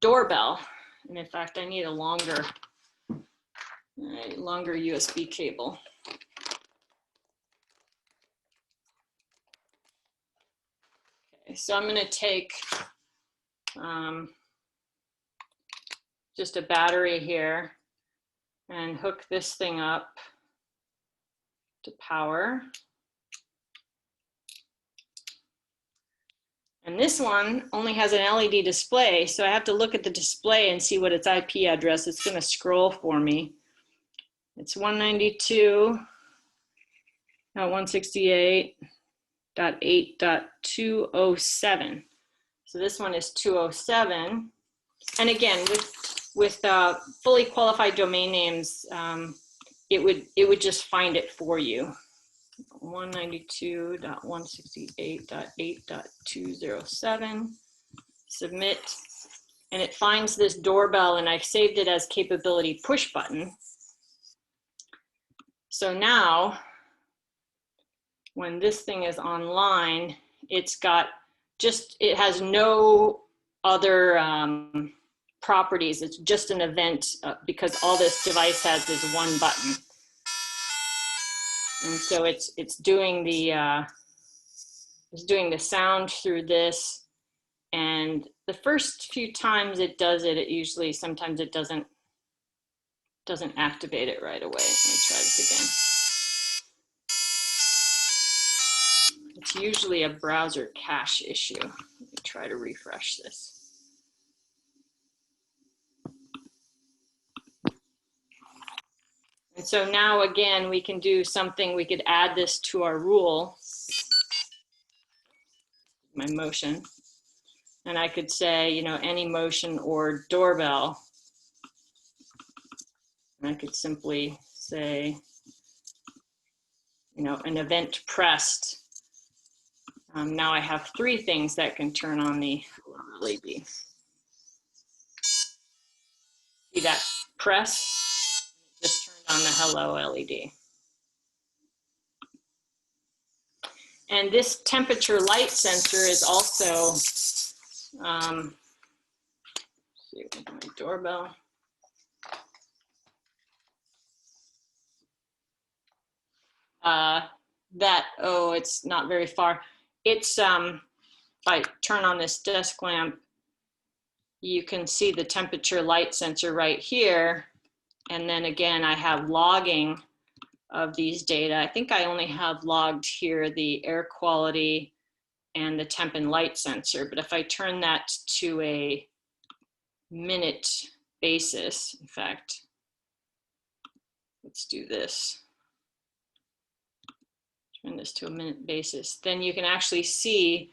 doorbell, and in fact I need a longer USB cable. Okay, so I'm going to take just a battery here and hook this thing up to power. And this one only has an LED display, so I have to look at the display and see what its IP address is. It's going to scroll for me. It's 192.168.8.207. So this one is 207. And again, with fully qualified domain names, it would just find it for you. 192.168.8.207. Submit, and it finds this doorbell, and I've saved it as capability push button. So now, when this thing is online, it has no other properties. It's just an event because all this device has is one button. And so it's doing the sound through this, and the first few times it does it, sometimes it doesn't activate it right away. Let me try this again. It's usually a browser cache issue. Let me try to refresh this. And so now again, we can do something, we could add this to our rule, my motion, and I could say, any motion or doorbell. And I could simply say, an event pressed. Now I have 3 things that can turn on the LED. See that press? Just turned on the hello LED. And this temperature light sensor is also, let's see, with my doorbell. It's not very far. It's, if I turn on this desk lamp, you can see the temperature light sensor right here. And then again, I have logging of these data. I think I only have logged here the air quality and the temp and light sensor. But if I turn that to a minute basis, in fact, let's do this. Turn this to a minute basis. Then you can actually see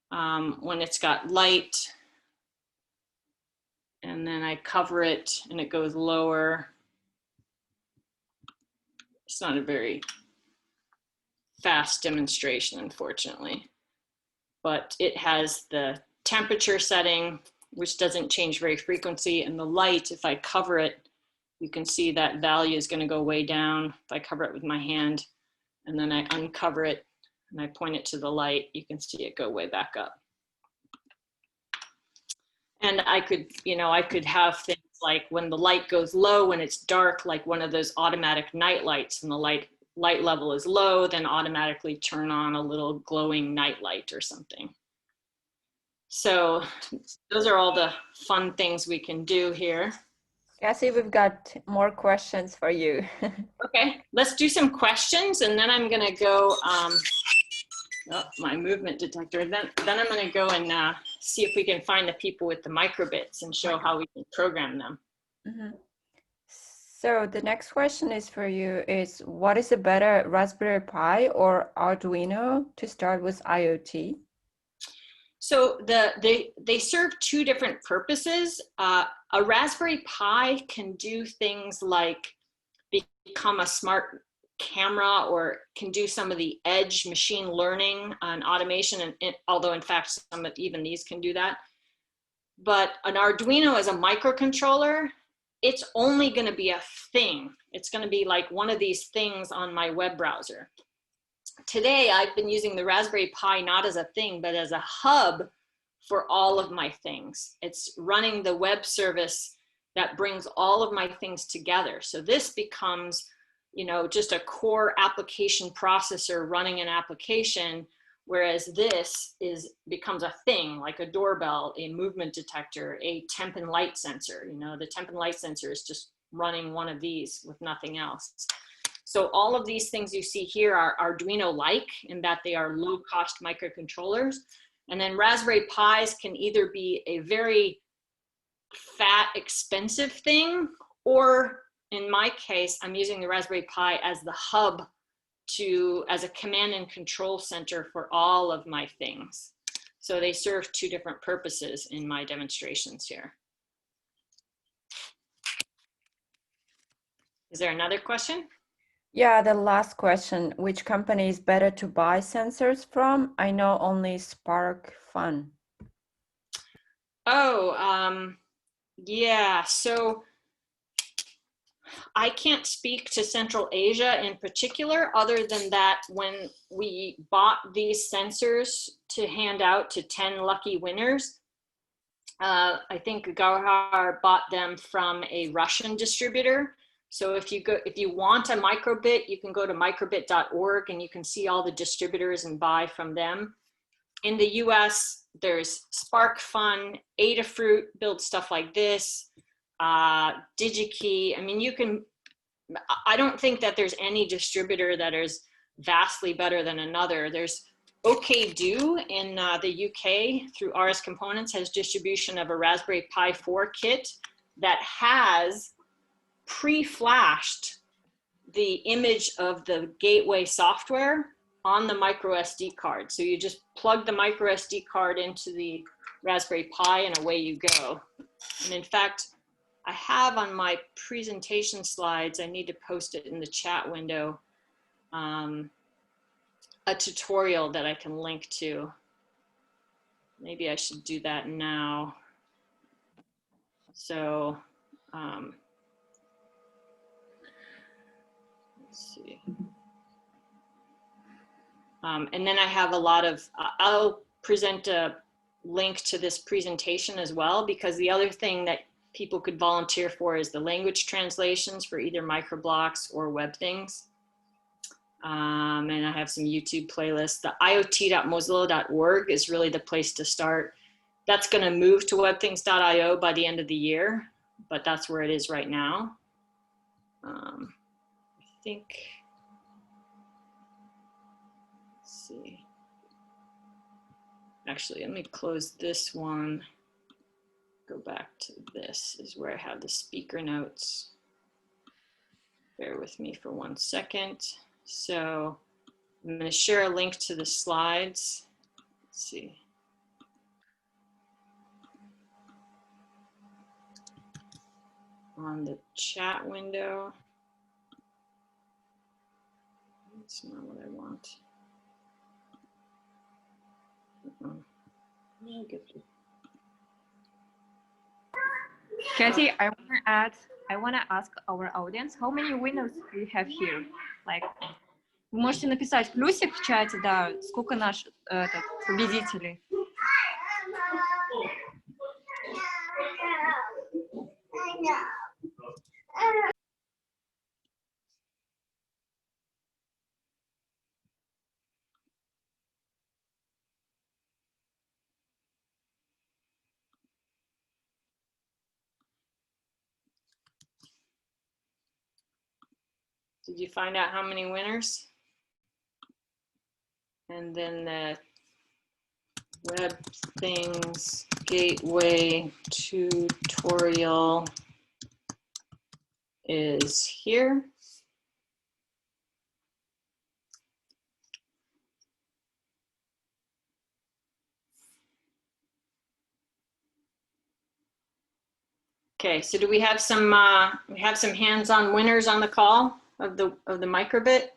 when it's got light, and then I cover it and it goes lower. It's not a very fast demonstration, unfortunately, but it has the temperature setting, which doesn't change very frequently, and the light, if I cover it, you can see that value is going to go way down. If I cover it with my hand and then I uncover it and I point it to the light, you can see it go way back up. And I could, you know, I could have things like when the light goes low, when it's dark, like one of those automatic night lights, and the light level is low, then automatically turn on a little glowing night light or something. So those are all the fun things we can do here. Cassie, we've got more questions for you. Okay, let's do some questions, and then I'm gonna go, my movement detector, then I'm gonna go and see if we can find the people with the microbits and show how we can program them. Mm-hmm. So the next question is for you is, what is a better Raspberry Pi or Arduino to start with IoT? So they serve two different purposes. A Raspberry Pi can do things like become a smart camera, or can do some of the edge machine learning and automation, and although in fact some of even these can do that. But an Arduino as a microcontroller, it's only going to be a thing. It's going to be like one of these things on my web browser. Today, I've been using the Raspberry Pi not as a thing, but as a hub for all of my things. It's running the web service that brings all of my things together. So this becomes, you know, just a core application processor running an application, whereas this becomes a thing, like a doorbell, a movement detector, a temp and light sensor. You know, the temp and light sensor is just running one of these with nothing else. So all of these things you see here are Arduino-like in that they are low-cost microcontrollers. And then Raspberry Pis can either be a very fat, expensive thing, or in my case, I'm using the Raspberry Pi as the hub as a command and control center for all of my things. So they serve two different purposes in my demonstrations here. Is there another question? Yeah, the last question, which company is better to buy sensors from? I know only Spark Fun. Oh, yeah, so I can't speak to Central Asia in particular, other than that when we bought these sensors to hand out to 10 lucky winners, I think Giori bought them from a Russian distributor. So if you want a microbit, you can go to microbit.org and you can see all the distributors and buy from them. In the US, there's Spark Fun, Adafruit builds stuff like this, DigiKey. I mean, I don't think that there's any distributor that is vastly better than another. There's OKDo in the UK through RS Components has distribution of a Raspberry Pi 4 kit that has pre-flashed the image of the gateway software on the micro SD card. So you just plug the micro SD card into the Raspberry Pi and away you go. And in fact, I have on my presentation slides, I need to post it in the chat window, a tutorial that I can link to. Maybe I should do that now. So, let's see. And then I have a lot of, I'll present a link to this presentation as well, because the other thing that people could volunteer for is the language translations for either Microblocks or WebThings. And I have some YouTube playlists. The iot.mozilla.org is really the place to start. That's going to move to webthings.io by the end of the year, but that's where it is right now. I think, let's see. Actually, let me close this one. Go back to this is where I have the speaker notes. Bear with me for 1 second. So I'm going to share a link to the slides. Let's see. On the chat window. That's not what I want. I'll get the Katie, I want to ask our audience, how many winners we have here? Like, вы можете написать плюсик в чате, да, сколько наших победителей. Did you find out how many winners? And then the Web Things Gateway tutorial is here. Okay, so do we have some hands-on winners on the call of the microbit?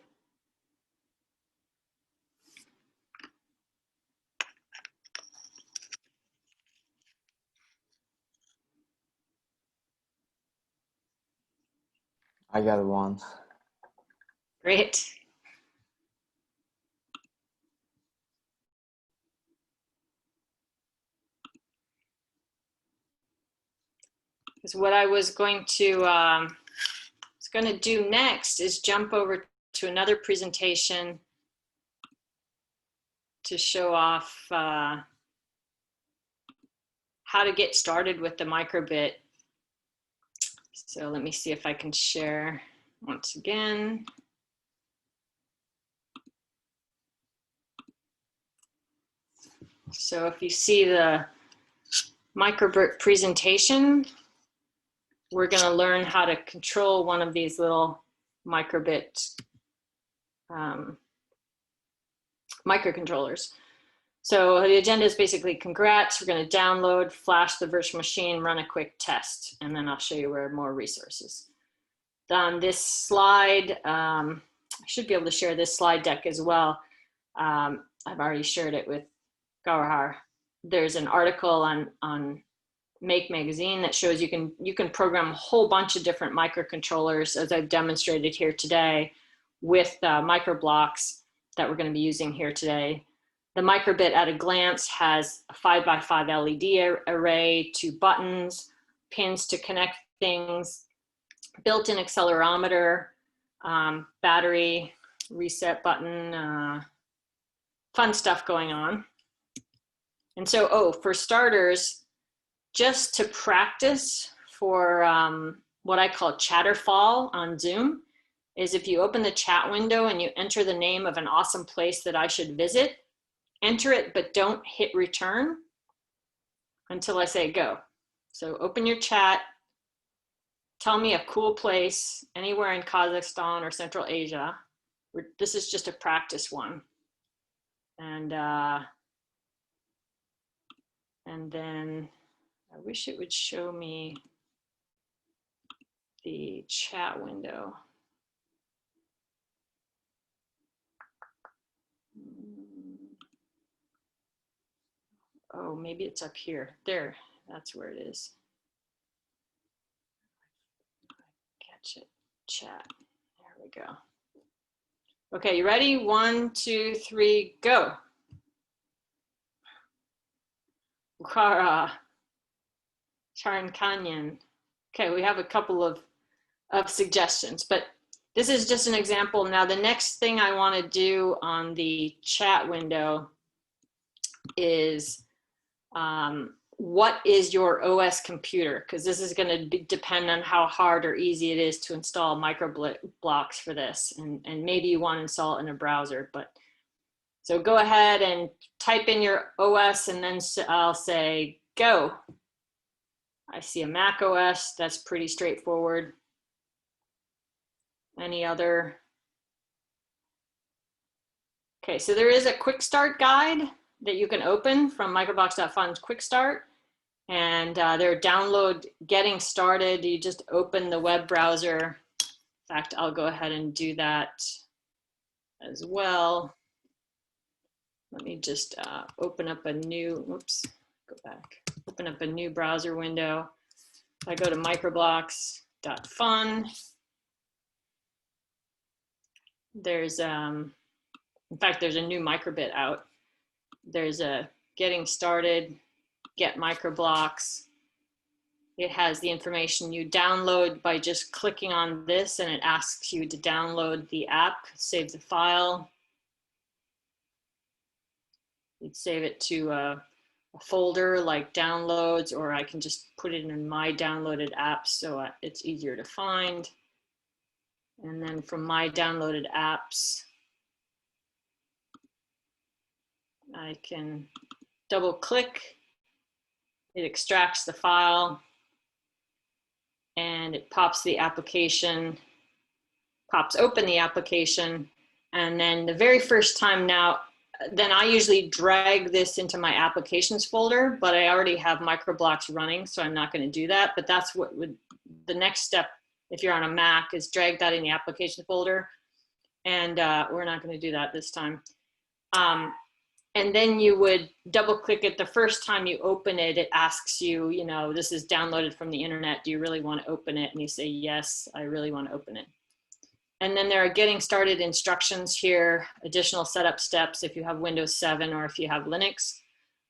I got one. Great. Because what I was going to do next is jump over to another presentation to show off how to get started with the microbit. So let me see if I can share once again. So if you see the microbit presentation, we're going to learn how to control one of these little microbit microcontrollers. So the agenda is basically congrats, we're going to download, flash the virtual machine, run a quick test, and then I'll show you where more resources. On this slide, I should be able to share this slide deck as well. I've already shared it with Gauhar. There's an article on Make Magazine that shows you can program a whole bunch of different microcontrollers, as I've demonstrated here today, with Microblocks that we're going to be using here today. The microbit at a glance has a 5x5 LED array, 2 buttons, pins to connect things, built-in accelerometer, battery reset button, fun stuff going on. And so, for starters, just to practice for what I call chatterfall on Zoom, is if you open the chat window and you enter the name of an awesome place that I should visit, enter it, but don't hit return until I say go. So open your chat, tell me a cool place anywhere in Kazakhstan or Central Asia. This is just a practice one. And then I wish it would show me the chat window. Oh, maybe it's up here. There, that's where it is. Catch it, chat. There we go. Okay, you ready? 1, 2, 3, go. Bukhara, Charan Kanyan. Okay, we have a couple of suggestions, but this is just an example. Now, the next thing I want to do on the chat window is what is your OS computer? Because this is going to depend on how hard or easy it is to install Microblocks for this. And maybe you want to install it in a browser. But so go ahead and type in your OS, and then I'll say go. I see a Mac OS. That's pretty straightforward. Any other? Okay, so there is a quick start guide that you can open from microblocks.fun's quick start. And their download getting started, you just open the web browser. In fact, I'll go ahead and do that as well. Let me just open up a new, whoops, go back. Open up a new browser window. I go to microblocks.fun. There's, in fact, there's a new microbit out. There's a getting started, get Microblocks. it has the information you download by just clicking on this, and it asks you to download the app, save the file. You'd save it to a folder like downloads, or I can just put it in my downloaded apps so it's easier to find. And then from my downloaded apps, I can double click, it extracts the file, and it pops the application, pops open the application. And then the very first time now, then I usually drag this into my applications folder, but I already have Microblocks running, so I'm not going to do that. But that's what would, the next step, if you're on a Mac, is drag that in the application folder. And we're not going to do that this time. And then you would double click it. The first time you open it, it asks you, you know, this is downloaded from the internet. Do you really want to open it? And you say, yes, I really want to open it. And then there are getting started instructions here, additional setup steps if you have Windows 7 or if you have Linux.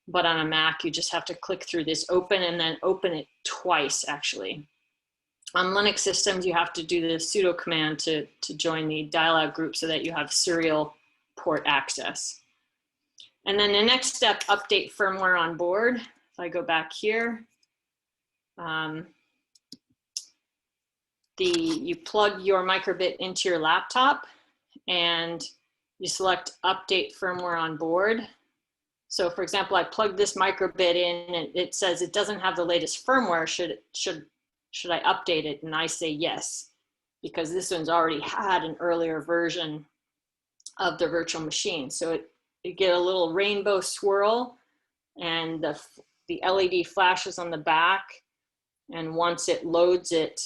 But on a Mac, you just have to click through this open and then open it twice, actually. On Linux systems, you have to do the sudo command to join the dialog group so that you have serial port access. And then the next step, update firmware on board. If I go back here, you plug your microbit into your laptop and you select update firmware on board. So for example, I plug this microbit in and it says it doesn't have the latest firmware. Should I update it? And I say yes, because this one's already had an earlier version of the virtual machine. So you get a little rainbow swirl and the LED flashes on the back. And once it loads it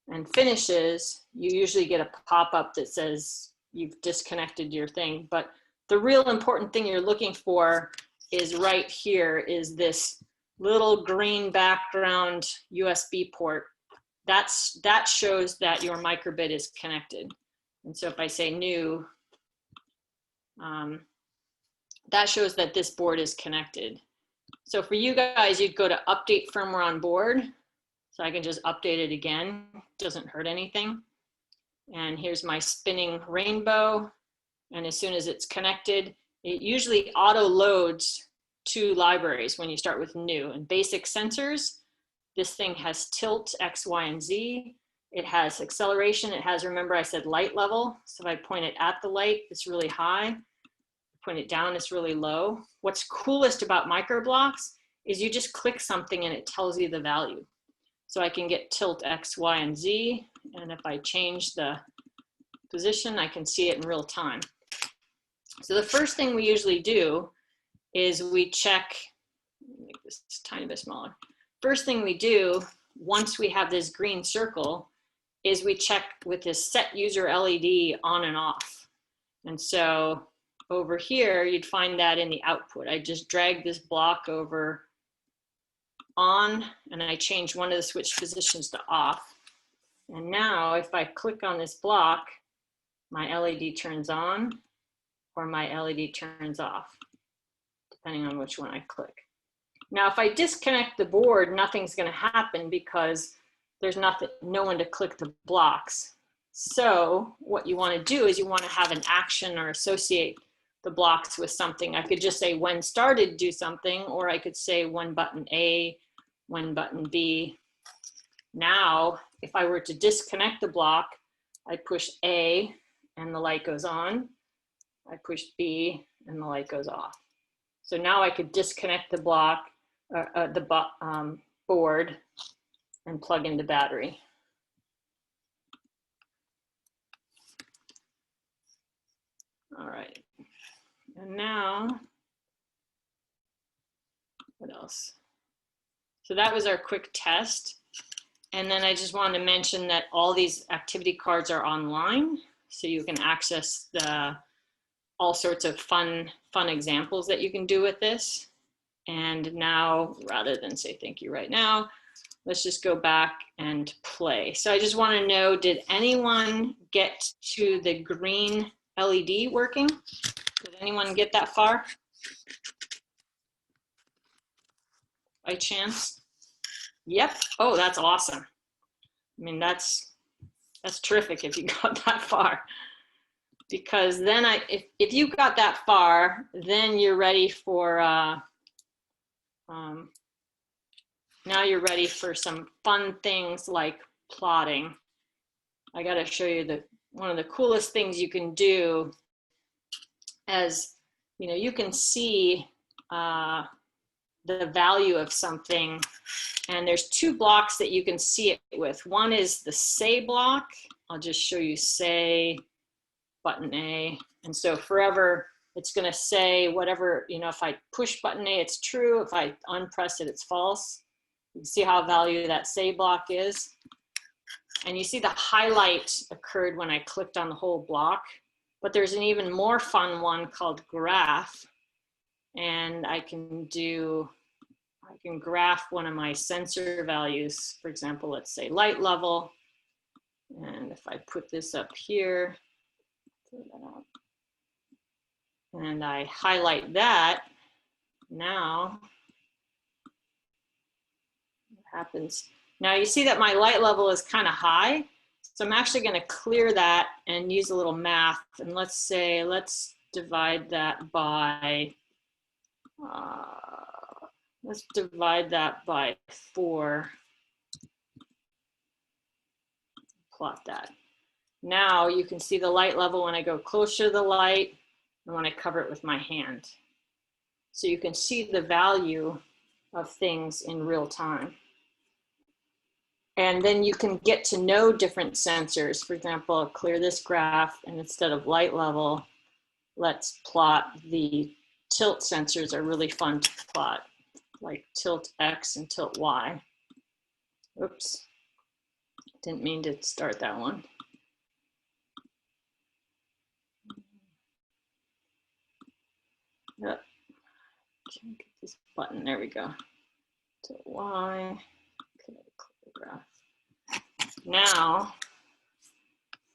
and finishes, you usually get a pop-up that says you've disconnected your thing. But the real important thing you're looking for is right here, is this little green background USB port. That shows that your microbit is connected. And so if I say new, that shows that this board is connected. So for you guys, you'd go to update firmware on board. So I can just update it again, doesn't hurt anything. And here's my spinning rainbow. And as soon as it's connected, it usually auto loads 2 libraries when you start with new. And basic sensors, this thing has tilt, X, Y, and Z. It has acceleration. It has, remember I said light level. So if I point it at the light, it's really high. Point it down, it's really low. What's coolest about Microblocks is you just click something and it tells you the value. So I can get tilt X, Y, and Z. And if I change the position, I can see it in real time. So the first thing we usually do is we check, make this a tiny bit smaller. First thing we do, once we have this green circle, is we check with this set user LED on and off. And so over here, you'd find that in the output. I just drag this block over on, and I change one of the switch positions to off. And now if I click on this block, my LED turns on or my LED turns off, depending on which one I click. Now, if I disconnect the board, nothing's going to happen because there's no one to click the blocks. So what you want to do is you want to have an action or associate the blocks with something. I could just say when started, do something, or I could say when button A, when button B. Now, if I were to disconnect the block, I push A and the light goes on. I push B and the light goes off. So now I could disconnect the block, board, and plug in the battery. All right. And now, what else? So that was our quick test. And then I just wanted to mention that all these activity cards are online, so you can access all sorts of fun examples that you can do with this. And now, rather than say thank you right now, let's just go back and play. So I just want to know, did anyone get to the green LED working? Did anyone get that far? By chance? Yep. Oh, that's awesome. I mean, that's terrific if you got that far. Because then if you got that far, then you're ready for, now you're ready for some fun things like plotting. I got to show you one of the coolest things you can do. As you know, you can see the value of something, and there's two blocks that you can see it with. One is the say block. I'll just show you say button A, and so forever it's going to say whatever, you know, if I push button A, it's true. If I unpress it, it's false. You can see how value that say block is. And you see the highlight occurred when I clicked on the whole block. But there's an even more fun one called graph. And I can graph one of my sensor values. For example, let's say light level. And if I put this up here, and I highlight that, now what happens? Now you see that my light level is kind of high. So I'm actually going to clear that and use a little math. And let's divide that by, let's divide that by 4. Plot that. Now you can see the light level when I go closer to the light and when I cover it with my hand. So you can see the value of things in real time. And then you can get to know different sensors. For example, I'll clear this graph, and instead of light level, let's plot the tilt sensors. Are really fun to plot, like tilt X and tilt Y. Oops, didn't mean to start that one. Yep. Can't get this button, there we go. Tilt Y, okay, clear graph. Now,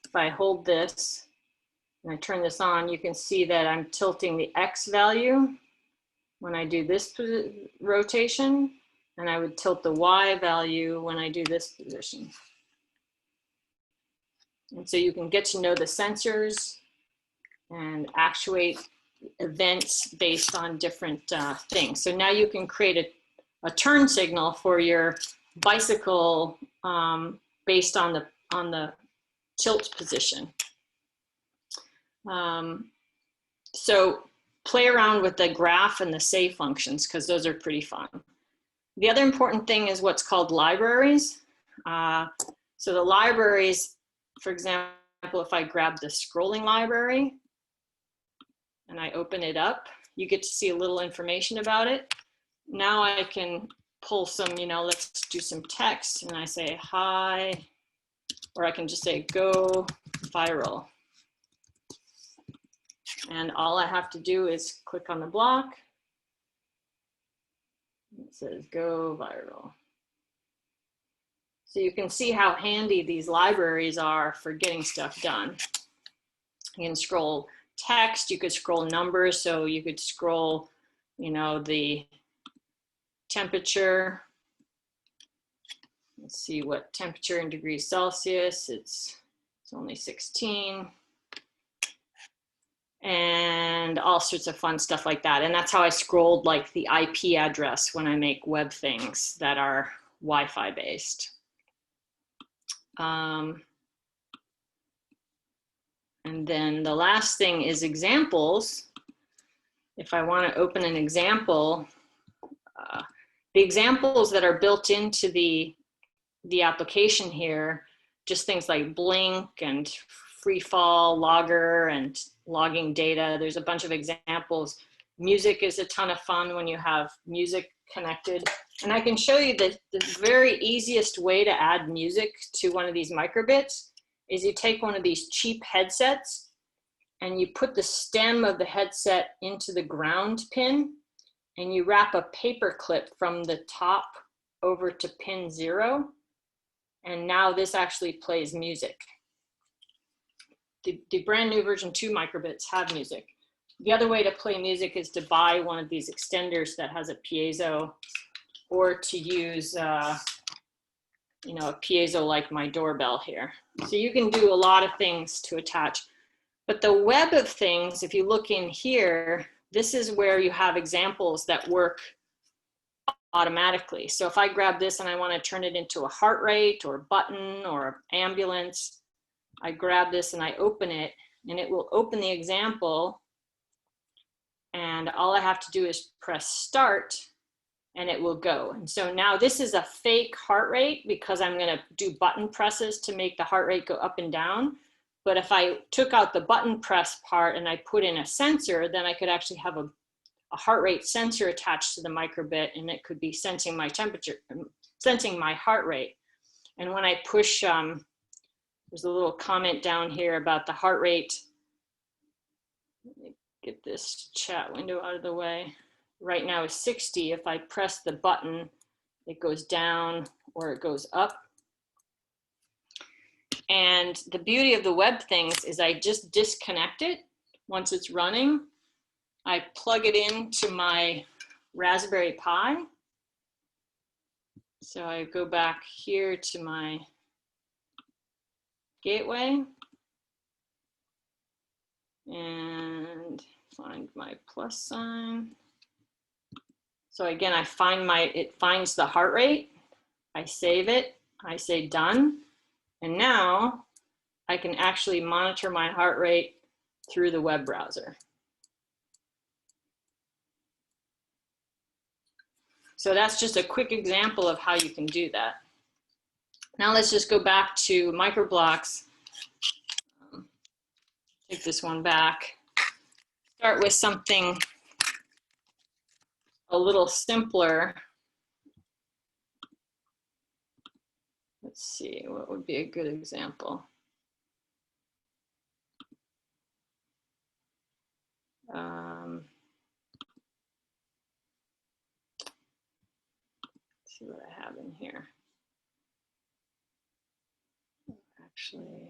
if I hold this and I turn this on, you can see that I'm tilting the X value when I do this rotation, and I would tilt the Y value when I do this position. And so you can get to know the sensors and actuate events based on different things. So now you can create a turn signal for your bicycle based on the tilt position. So play around with the graph and the say functions, because those are pretty fun. The other important thing is what's called libraries. So the libraries, for example, if I grab the scrolling library and I open it up, you get to see a little information about it. Now I can pull some, you know, let's do some text, and I say hi, or I can just say go viral. And all I have to do is click on the block. It says go viral. So you can see how handy these libraries are for getting stuff done. You can scroll text, you could scroll numbers, so you could scroll, you know, the temperature. Let's see what temperature in degrees Celsius. It's only 16. And all sorts of fun stuff like that. And that's how I scrolled like the IP address when I make web things that are Wi-Fi based. And then the last thing is examples. If I want to open an example, the examples that are built into the application here, just things like blink and free fall logger and logging data. There's a bunch of examples. Music is a ton of fun when you have music connected. And I can show you the very easiest way to add music to one of these microbits is you take one of these cheap headsets and you put the stem of the headset into the ground pin, and you wrap a paper clip from the top over to pin 0. And now this actually plays music. The brand new version 2 microbits have music. The other way to play music is to buy one of these extenders that has a piezo, or to use you know, a piezo like my doorbell here. So you can do a lot of things to attach. But the web of things, if you look in here, this is where you have examples that work automatically. So if I grab this and I want to turn it into a heart rate or button or ambulance, I grab this and I open it, and it will open the example. And all I have to do is press start and it will go. And so now this is a fake heart rate because I'm going to do button presses to make the heart rate go up and down. But if I took out the button press part and I put in a sensor, then I could actually have a heart rate sensor attached to the microbit, and it could be sensing my temperature, sensing my heart rate. And when I push, there's a little comment down here about the heart rate. Let me get this chat window out of the way. Right now is 60. If I press the button, it goes down or it goes up. And the beauty of the web things is I just disconnect it once it's running. I plug it into my Raspberry Pi. So I go back here to my gateway and find my plus sign. So again, I find it finds the heart rate. I save it. I say done. And now I can actually monitor my heart rate through the web browser. So that's just a quick example of how you can do that. Now let's just go back to Microblocks. Take this one back. Start with something a little simpler. Let's see, what would be a good example? Let's see what I have in here. Actually,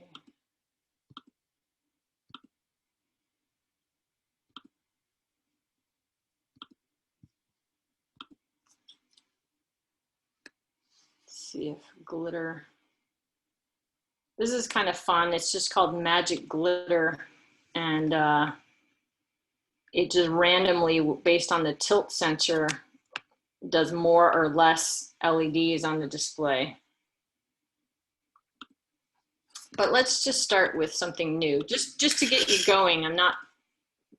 see if glitter. This is kind of fun. It's just called Magic Glitter, and it just randomly, based on the tilt sensor, does more or less LEDs on the display. But let's just start with something new, just to get you going. I'm not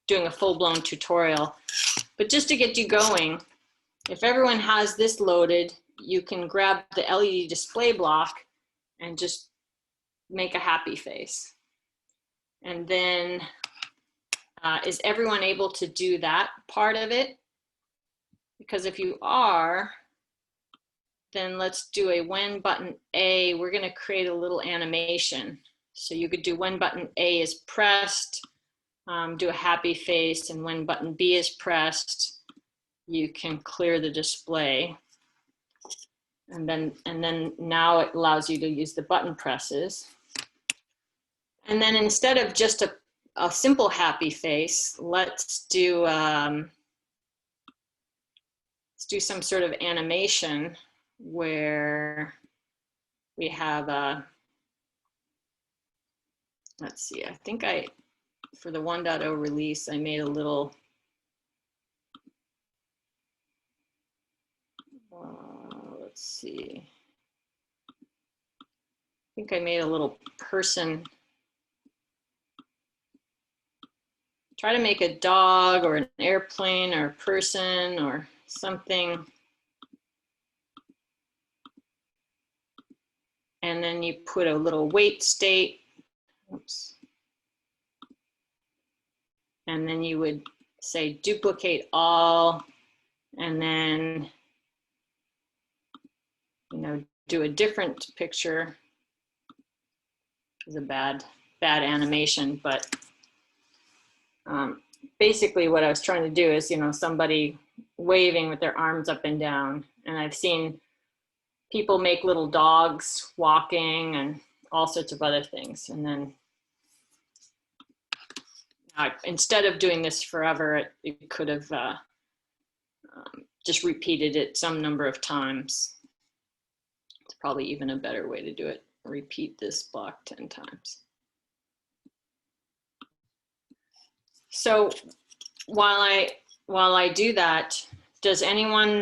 doing a full-blown tutorial, but just to get you going, if everyone has this loaded, you can grab the LED display block and just make a happy face. And then, is everyone able to do that part of it? Because if you are, then let's do a when button A. We're going to create a little animation. So you could do when button A is pressed, do a happy face, and when button B is pressed, you can clear the display. And then now it allows you to use the button presses. And then instead of just a simple happy face, let's do some sort of animation where we have a, let's see, I think for the 1.0 release, I made a little, let's see, I think I made a little person. Try to make a dog or an airplane or a person or something. And then you put a little wait state. Oops. And then you would say duplicate all, and then, you know, do a different picture. It's a bad animation, but basically what I was trying to do is, you know, somebody waving with their arms up and down. And I've seen people make little dogs walking and all sorts of other things. And then instead of doing this forever, it could have just repeated it some number of times. It's probably even a better way to do it. Repeat this block 10 times. So while I do that, does anyone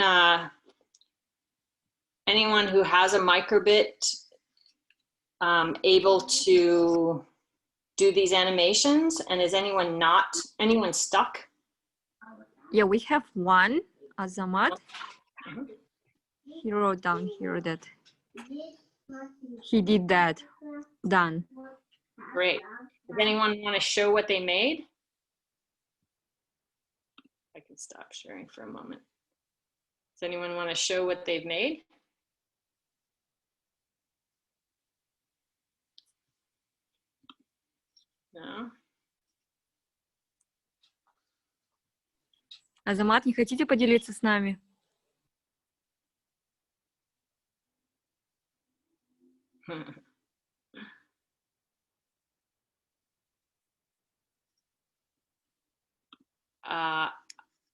who has a microbit able to do these animations? And is anyone stuck? Yeah, we have one, Azamat. Mhm. He wrote down here that he did that. Done. Great. Does anyone want to show what they made? I can stop sharing for a moment. Does anyone want to show what they've made? No? Азамат, не хотите поделиться с нами?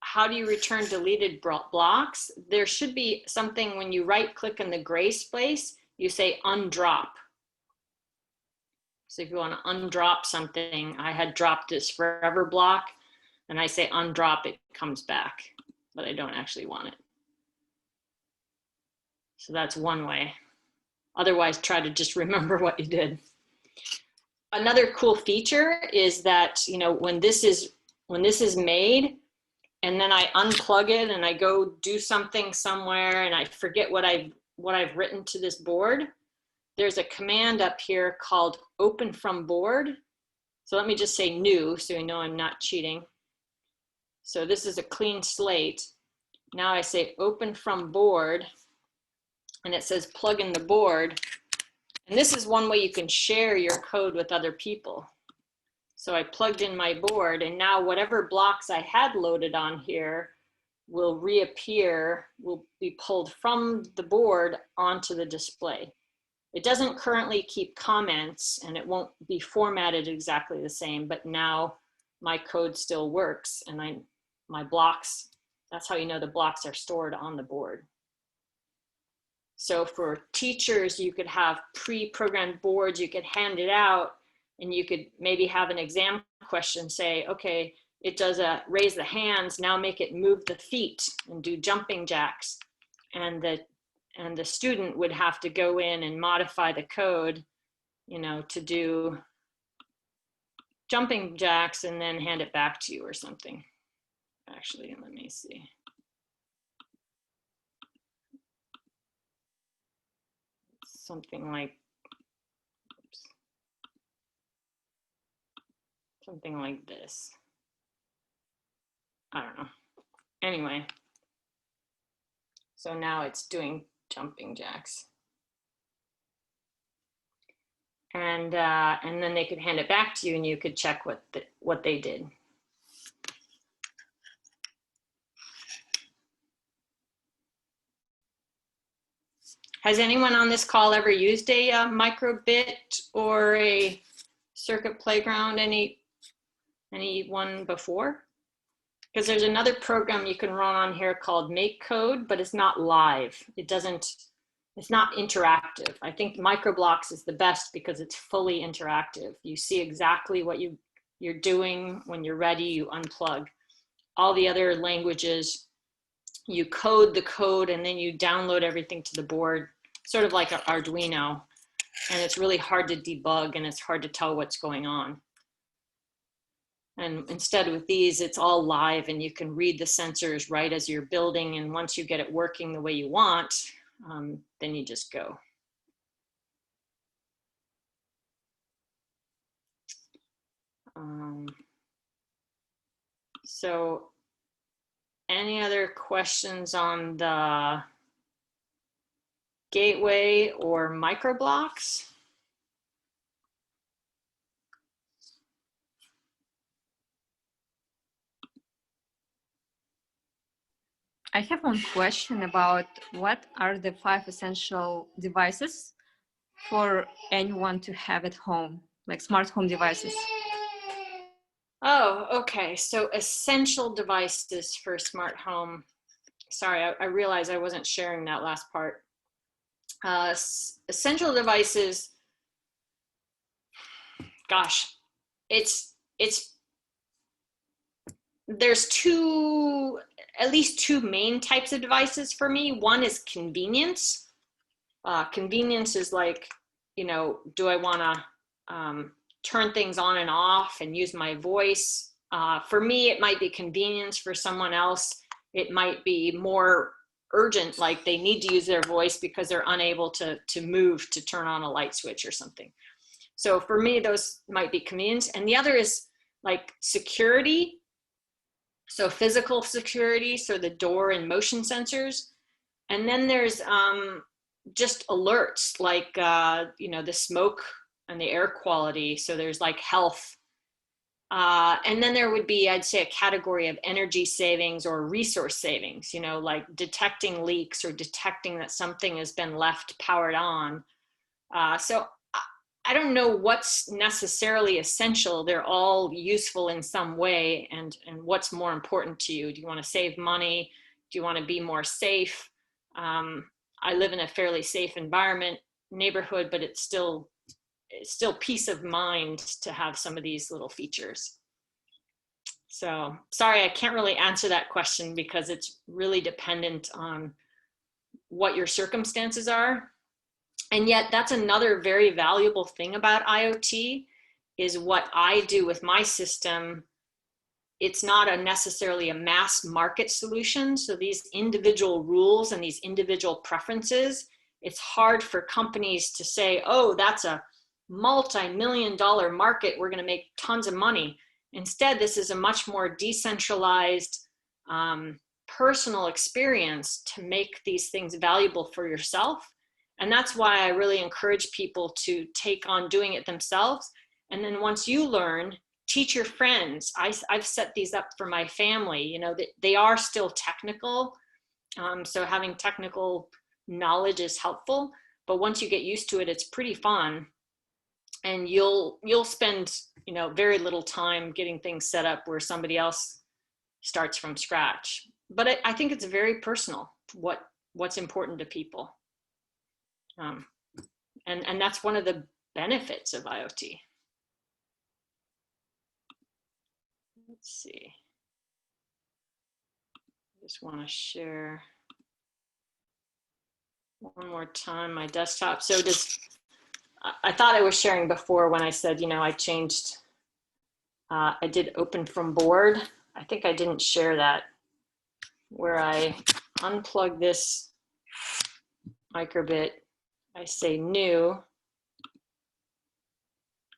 How do you return deleted blocks? There should be something when you right click in the gray space, you say undrop. So if you want to undrop something, I had dropped this forever block and I say undrop, it comes back, but I don't actually want it. So that's one way. Otherwise, try to just remember what you did. Another cool feature is that, you know, when this is made, and then I unplug it and I go do something somewhere and I forget what I've written to this board, there's a command up here called open from board. So let me just say new so you know I'm not cheating. So this is a clean slate. Now I say open from board and it says plug in the board. And this is one way you can share your code with other people. So I plugged in my board and now whatever blocks I had loaded on here will reappear, will be pulled from the board onto the display. It doesn't currently keep comments and it won't be formatted exactly the same, but now my code still works and my blocks, that's how you know the blocks are stored on the board. So for teachers, you could have pre-programmed boards, you could hand it out, and you could maybe have an exam question say, okay, it does a raise the hands, now make it move the feet and do jumping jacks. And the student would have to go in and modify the code, you know, to do jumping jacks and then hand it back to you or something. Actually, let me see. Something like, oops. Something like this. I don't know. Anyway, so now it's doing jumping jacks. And then they could hand it back to you and you could check what they did. Has anyone on this call ever used a microbit or a circuit playground? Anyone before? Because there's another program you can run on here called Make Code, but it's not live. It's not interactive. I think Microblocks is the best because it's fully interactive. You see exactly what you're doing. When you're ready, you unplug. All the other languages, you code the code and then you download everything to the board, sort of like an Arduino. And it's really hard to debug and it's hard to tell what's going on. And instead with these, it's all live and you can read the sensors right as you're building. And once you get it working the way you want, then you just go. So any other questions on the gateway or Microblocks? I have one question about what are the 5 essential devices for anyone to have at home, like smart home devices? Oh, okay. So essential devices for smart home. Sorry, I realized I wasn't sharing that last part. Essential devices, gosh, there's at least two main types of devices for me. One is convenience. Convenience is like, you know, do I want to turn things on and off and use my voice? For me, it might be convenience. For someone else, it might be more urgent, like they need to use their voice because they're unable to move to turn on a light switch or something. So for me, those might be convenience. And the other is like security. So physical security, so the door and motion sensors. And then there's just alerts like, you know, the smoke and the air quality. So there's like health. And then there would be, I'd say, a category of energy savings or resource savings, you know, like detecting leaks or detecting that something has been left powered on. So I don't know what's necessarily essential. They're all useful in some way. And what's more important to you? Do you want to save money? Do you want to be more safe? I live in a fairly safe neighborhood, but it's still peace of mind to have some of these little features. So sorry, I can't really answer that question because it's really dependent on what your circumstances are. And yet that's another very valuable thing about IoT is what I do with my system. It's not necessarily a mass market solution. So these individual rules and these individual preferences, it's hard for companies to say, oh, that's a multi-million-dollar market, we're going to make tons of money. Instead, this is a much more decentralized, personal experience to make these things valuable for yourself. And that's why I really encourage people to take on doing it themselves. And then once you learn, teach your friends. I've set these up for my family. You know, they are still technical. So having technical knowledge is helpful. But once you get used to it, it's pretty fun. And you'll spend, you know, very little time getting things set up where somebody else starts from scratch. But I think it's very personal, what's important to people. And that's one of the benefits of IoT. Let's see. I just want to share one more time my desktop. So I thought I was sharing before when I said, you know, I changed, I did open from board. I think I didn't share that, where I unplug this microbit, I say new,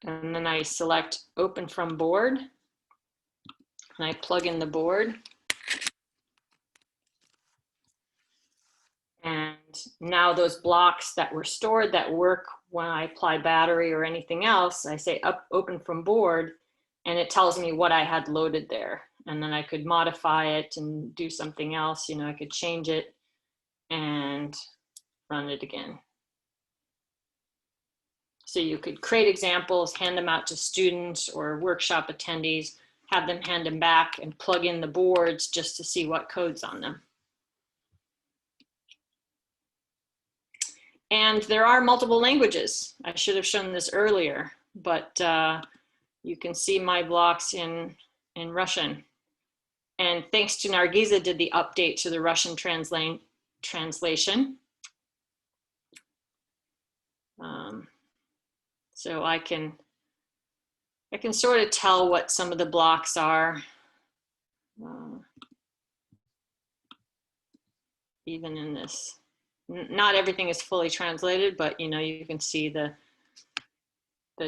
and then I select open from board, and I plug in the board. And now those blocks that were stored that work when I apply battery or anything else, I say open from board, and it tells me what I had loaded there. And then I could modify it and do something else. You know, I could change it and run it again. So you could create examples, hand them out to students or workshop attendees, have them hand them back and plug in the boards just to see what code's on them. And there are multiple languages. I should have shown this earlier, but you can see my blocks in Russian. And thanks to Nargiza did the update to the Russian translation. So I can sort of tell what some of the blocks are. Even in this, not everything is fully translated, but you know, you can see the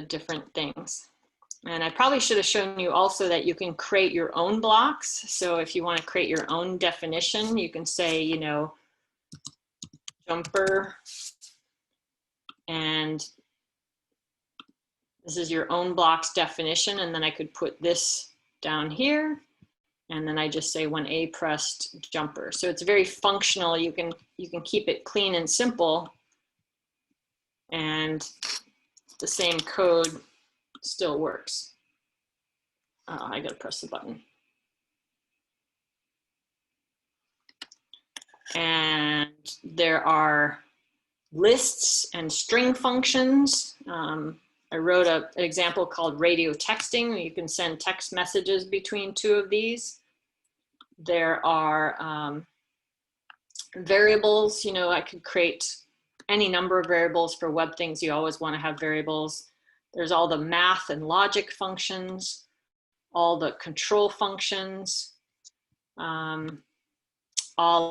different things. And I probably should have shown you also that you can create your own blocks. So if you want to create your own definition, you can say, you know, jumper, and this is your own block's definition. And then I could put this down here. And then I just say when A pressed jumper. So it's very functional. You can keep it clean and simple. And the same code still works. Oh, I gotta press the button. And there are lists and string functions. I wrote an example called radio texting. You can send text messages between two of these. There are variables. You know, I could create any number of variables for web things. You always want to have variables. There's all the math and logic functions, all the control functions, all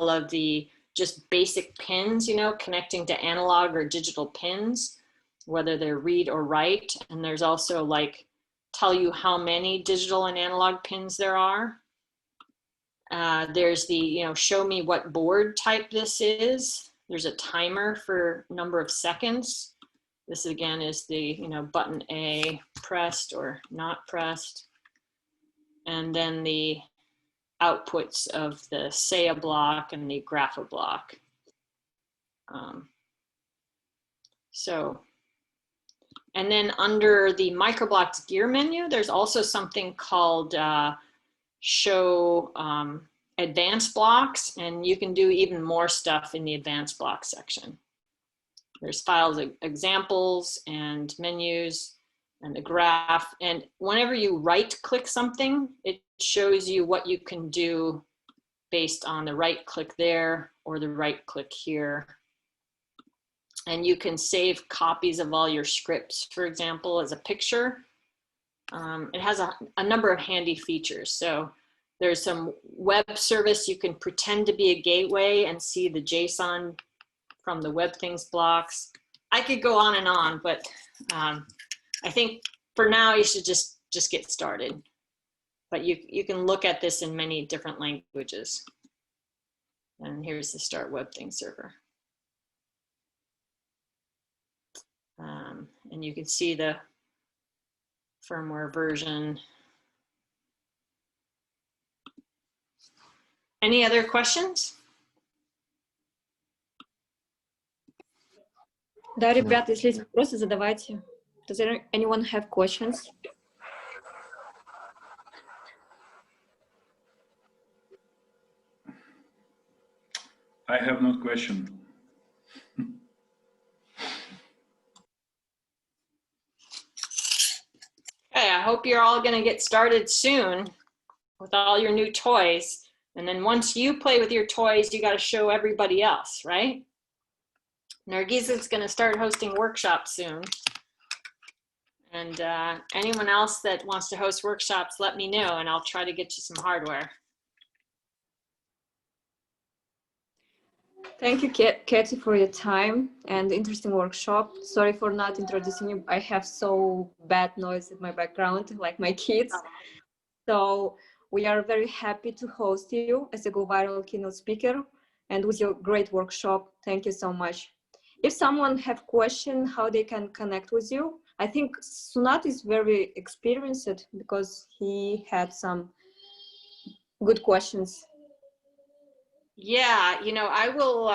of the just basic pins, you know, connecting to analog or digital pins, whether they're read or write. And there's also like tell you how many digital and analog pins there are. There's the, you know, show me what board type this is. There's a timer for number of seconds. This again is the, you know, button A pressed or not pressed. And then the outputs of the SEA block and the grapho block. And then under the Microblocks gear menu, there's also something called show advanced blocks, and you can do even more stuff in the advanced block section. There's files, examples, and menus, and the graph. And whenever you right click something, it shows you what you can do based on the right click there or the right click here. And you can save copies of all your scripts, for example, as a picture. It has a number of handy features. So there's some web service. You can pretend to be a gateway and see the JSON from the web things blocks. I could go on, but I think for now you should just get started. But you can look at this in many different languages. And here's the start web thing server. And you can see the firmware version. Any other questions? Да, ребят, если есть вопросы, задавайте. Does anyone have questions? I have no question. Okay, I hope you're all going to get started soon with all your new toys. And then once you play with your toys, you got to show everybody else, right? Nargis is going to start hosting workshops soon. And anyone else that wants to host workshops, let me know and I'll try to get you some hardware. Thank you, Katie, for your time and interesting workshop. Sorry for not introducing you. I have so bad noise in my background, like my kids. So we are very happy to host you as a Go Viral keynote speaker and with your great workshop. Thank you so much. If someone have question how they can connect with you, I think Sunat is very experienced because he had some good questions. Yeah, you know, I will,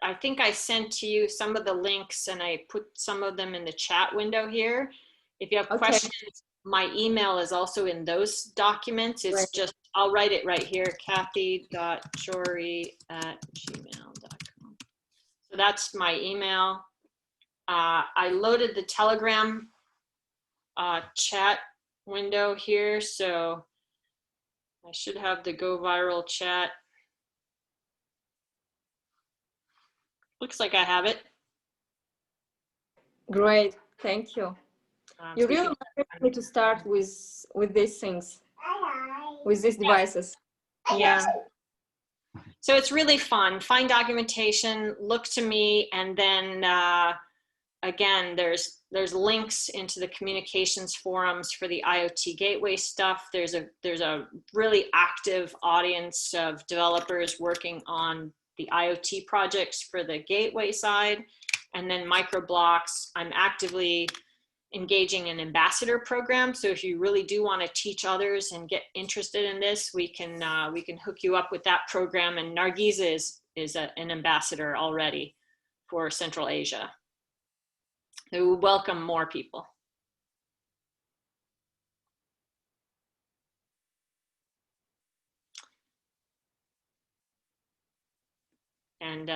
I think I sent to you some of the links and I put some of them in the chat window here. If you have questions, my email is also in those documents. It's just, I'll write it right here, kathy.giori@gmail.com. So that's my email. I loaded the Telegram chat window here, so I should have the Go Viral chat. Looks like I have it. Great, thank you. You So really want to start with these things, with these devices. Yeah. So it's really fun. Find documentation, look to me, and then again, there's links into the communications forums for the IoT gateway stuff. There's a really active audience of developers working on the IoT projects for the gateway side, and then Microblocks. I'm actively engaging an ambassador program. So if you really do want to teach others and get interested in this, we can hook you up with that program. And Nargiza is an ambassador already for Central Asia. So we welcome more people. And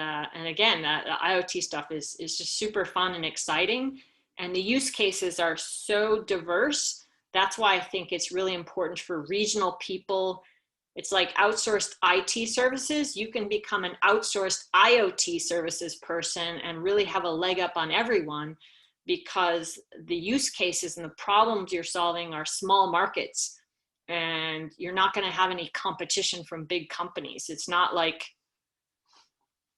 again, the IoT stuff is just super fun and exciting. And the use cases are so diverse. That's why I think it's really important for regional people. It's like outsourced IT services. You can become an outsourced IoT services person and really have a leg up on everyone, because the use cases and the problems you're solving are small markets, and you're not going to have any competition from big companies. It's not like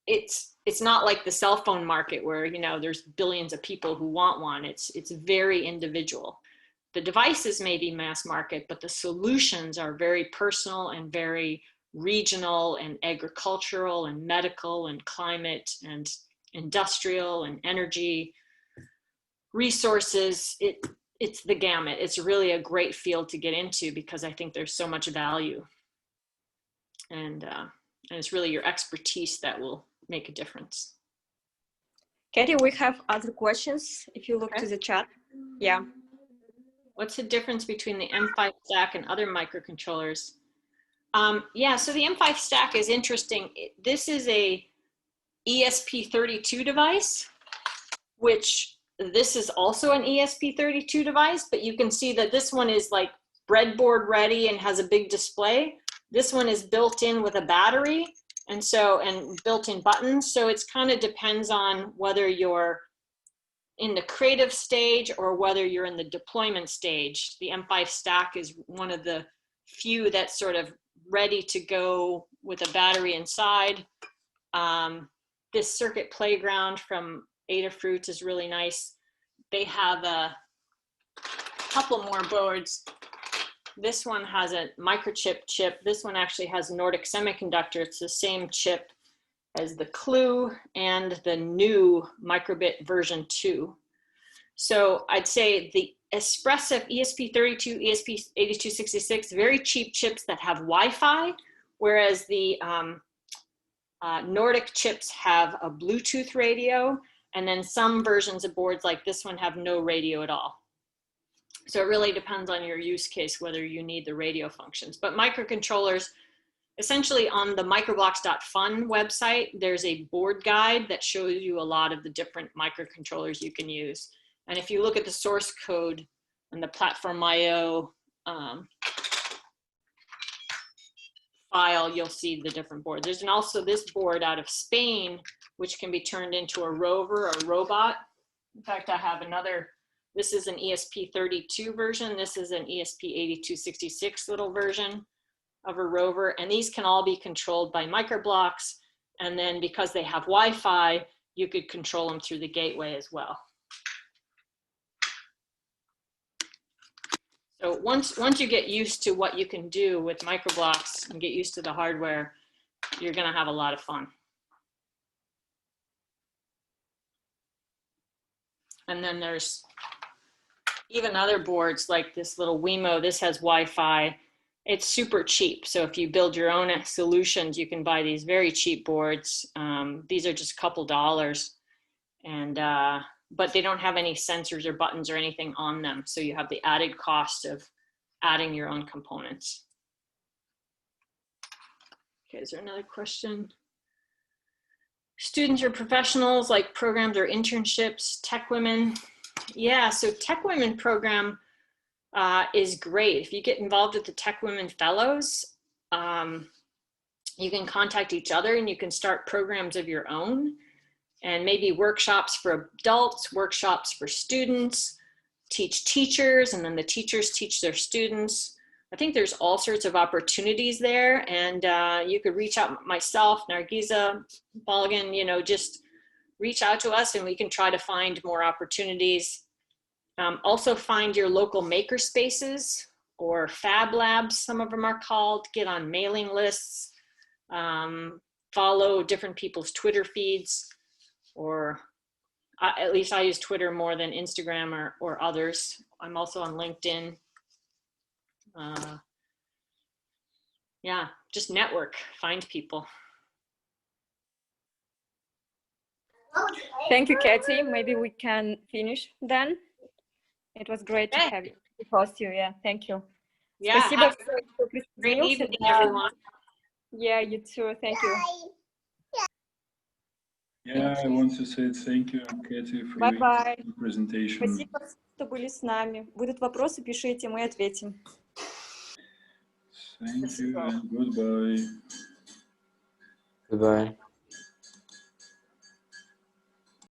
the cell phone market where, you know, there's billions of people who want one. It's very individual. The devices may be mass market, but the solutions are very personal and very regional and agricultural and medical and climate and industrial and energy resources. It's the gamut. It's really a great field to get into because I think there's so much value, and it's really your expertise that will make a difference. Katie, we have other questions if you look to the chat. Yeah. What's the difference between the M5 stack and other microcontrollers? Yeah, so the M5 stack is interesting. This is a ESP32 device, which this is also an ESP32 device, but you can see that this one is like breadboard ready and has a big display. This one is built in with a battery and built-in buttons. So it's kind of depends on whether you're in the creative stage or whether you're in the deployment stage. The M5 stack is one of the few that's sort of ready to go with a battery inside. This Circuit Playground from Adafruit is really nice. They have a couple more boards. This one has a microchip chip. This one actually has Nordic Semiconductor. It's the same chip as the Clue and the new Microbit version 2. So I'd say the Espressif ESP32, ESP8266, very cheap chips that have Wi-Fi, whereas the Nordic chips have a Bluetooth radio, and then some versions of boards like this one have no radio at all. So it really depends on your use case whether you need the radio functions. But microcontrollers, essentially on the microblocks.fun website, there's a board guide that shows you a lot of the different microcontrollers you can use. And if you look at the source code and the platform.io file, you'll see the different boards. There's also this board out of Spain, which can be turned into a rover or a robot. In fact, I have another. This is an ESP32 version. This is an ESP8266 little version of a rover. And these can all be controlled by Microblocks. And then because they have Wi-Fi, you could control them through the gateway as well. So once you get used to what you can do with Microblocks and get used to the hardware, you're gonna have a lot of fun. And then there's even other boards like this little Wemo. This has Wi-Fi. It's super cheap. So if you build your own solutions, you can buy these very cheap boards. These are just a couple dollars, and but they don't have any sensors or buttons or anything on them. So you have the added cost of adding your own components. Okay, is there another question? Students or professionals like programs or internships, Tech Women. Yeah, so Tech Women program is great. If you get involved with the Tech Women Fellows, you can contact each other and you can start programs of your own, and maybe workshops for adults, workshops for students, teach teachers, and then the teachers teach their students. I think there's all sorts of opportunities there, and you could reach out myself, Nargiza, Balgan, you know, just reach out to us and we can try to find more opportunities. Also find your local maker spaces or fab labs, some of them are called, get on mailing lists, follow different people's Twitter feeds, or at least I use Twitter more than Instagram or others. I'm also on LinkedIn. Yeah, just network, find people. Thank you, Katie. Maybe we can finish then. It was great to have you, to host you. Yeah, thank you. Yeah, have a great evening, everyone. Yeah, you too. Thank you. Yeah, I want to say thank you, Katie, for your Bye-bye. presentation. Спасибо, что были с нами. Будут вопросы, пишите, мы ответим. Thank you and goodbye. Goodbye.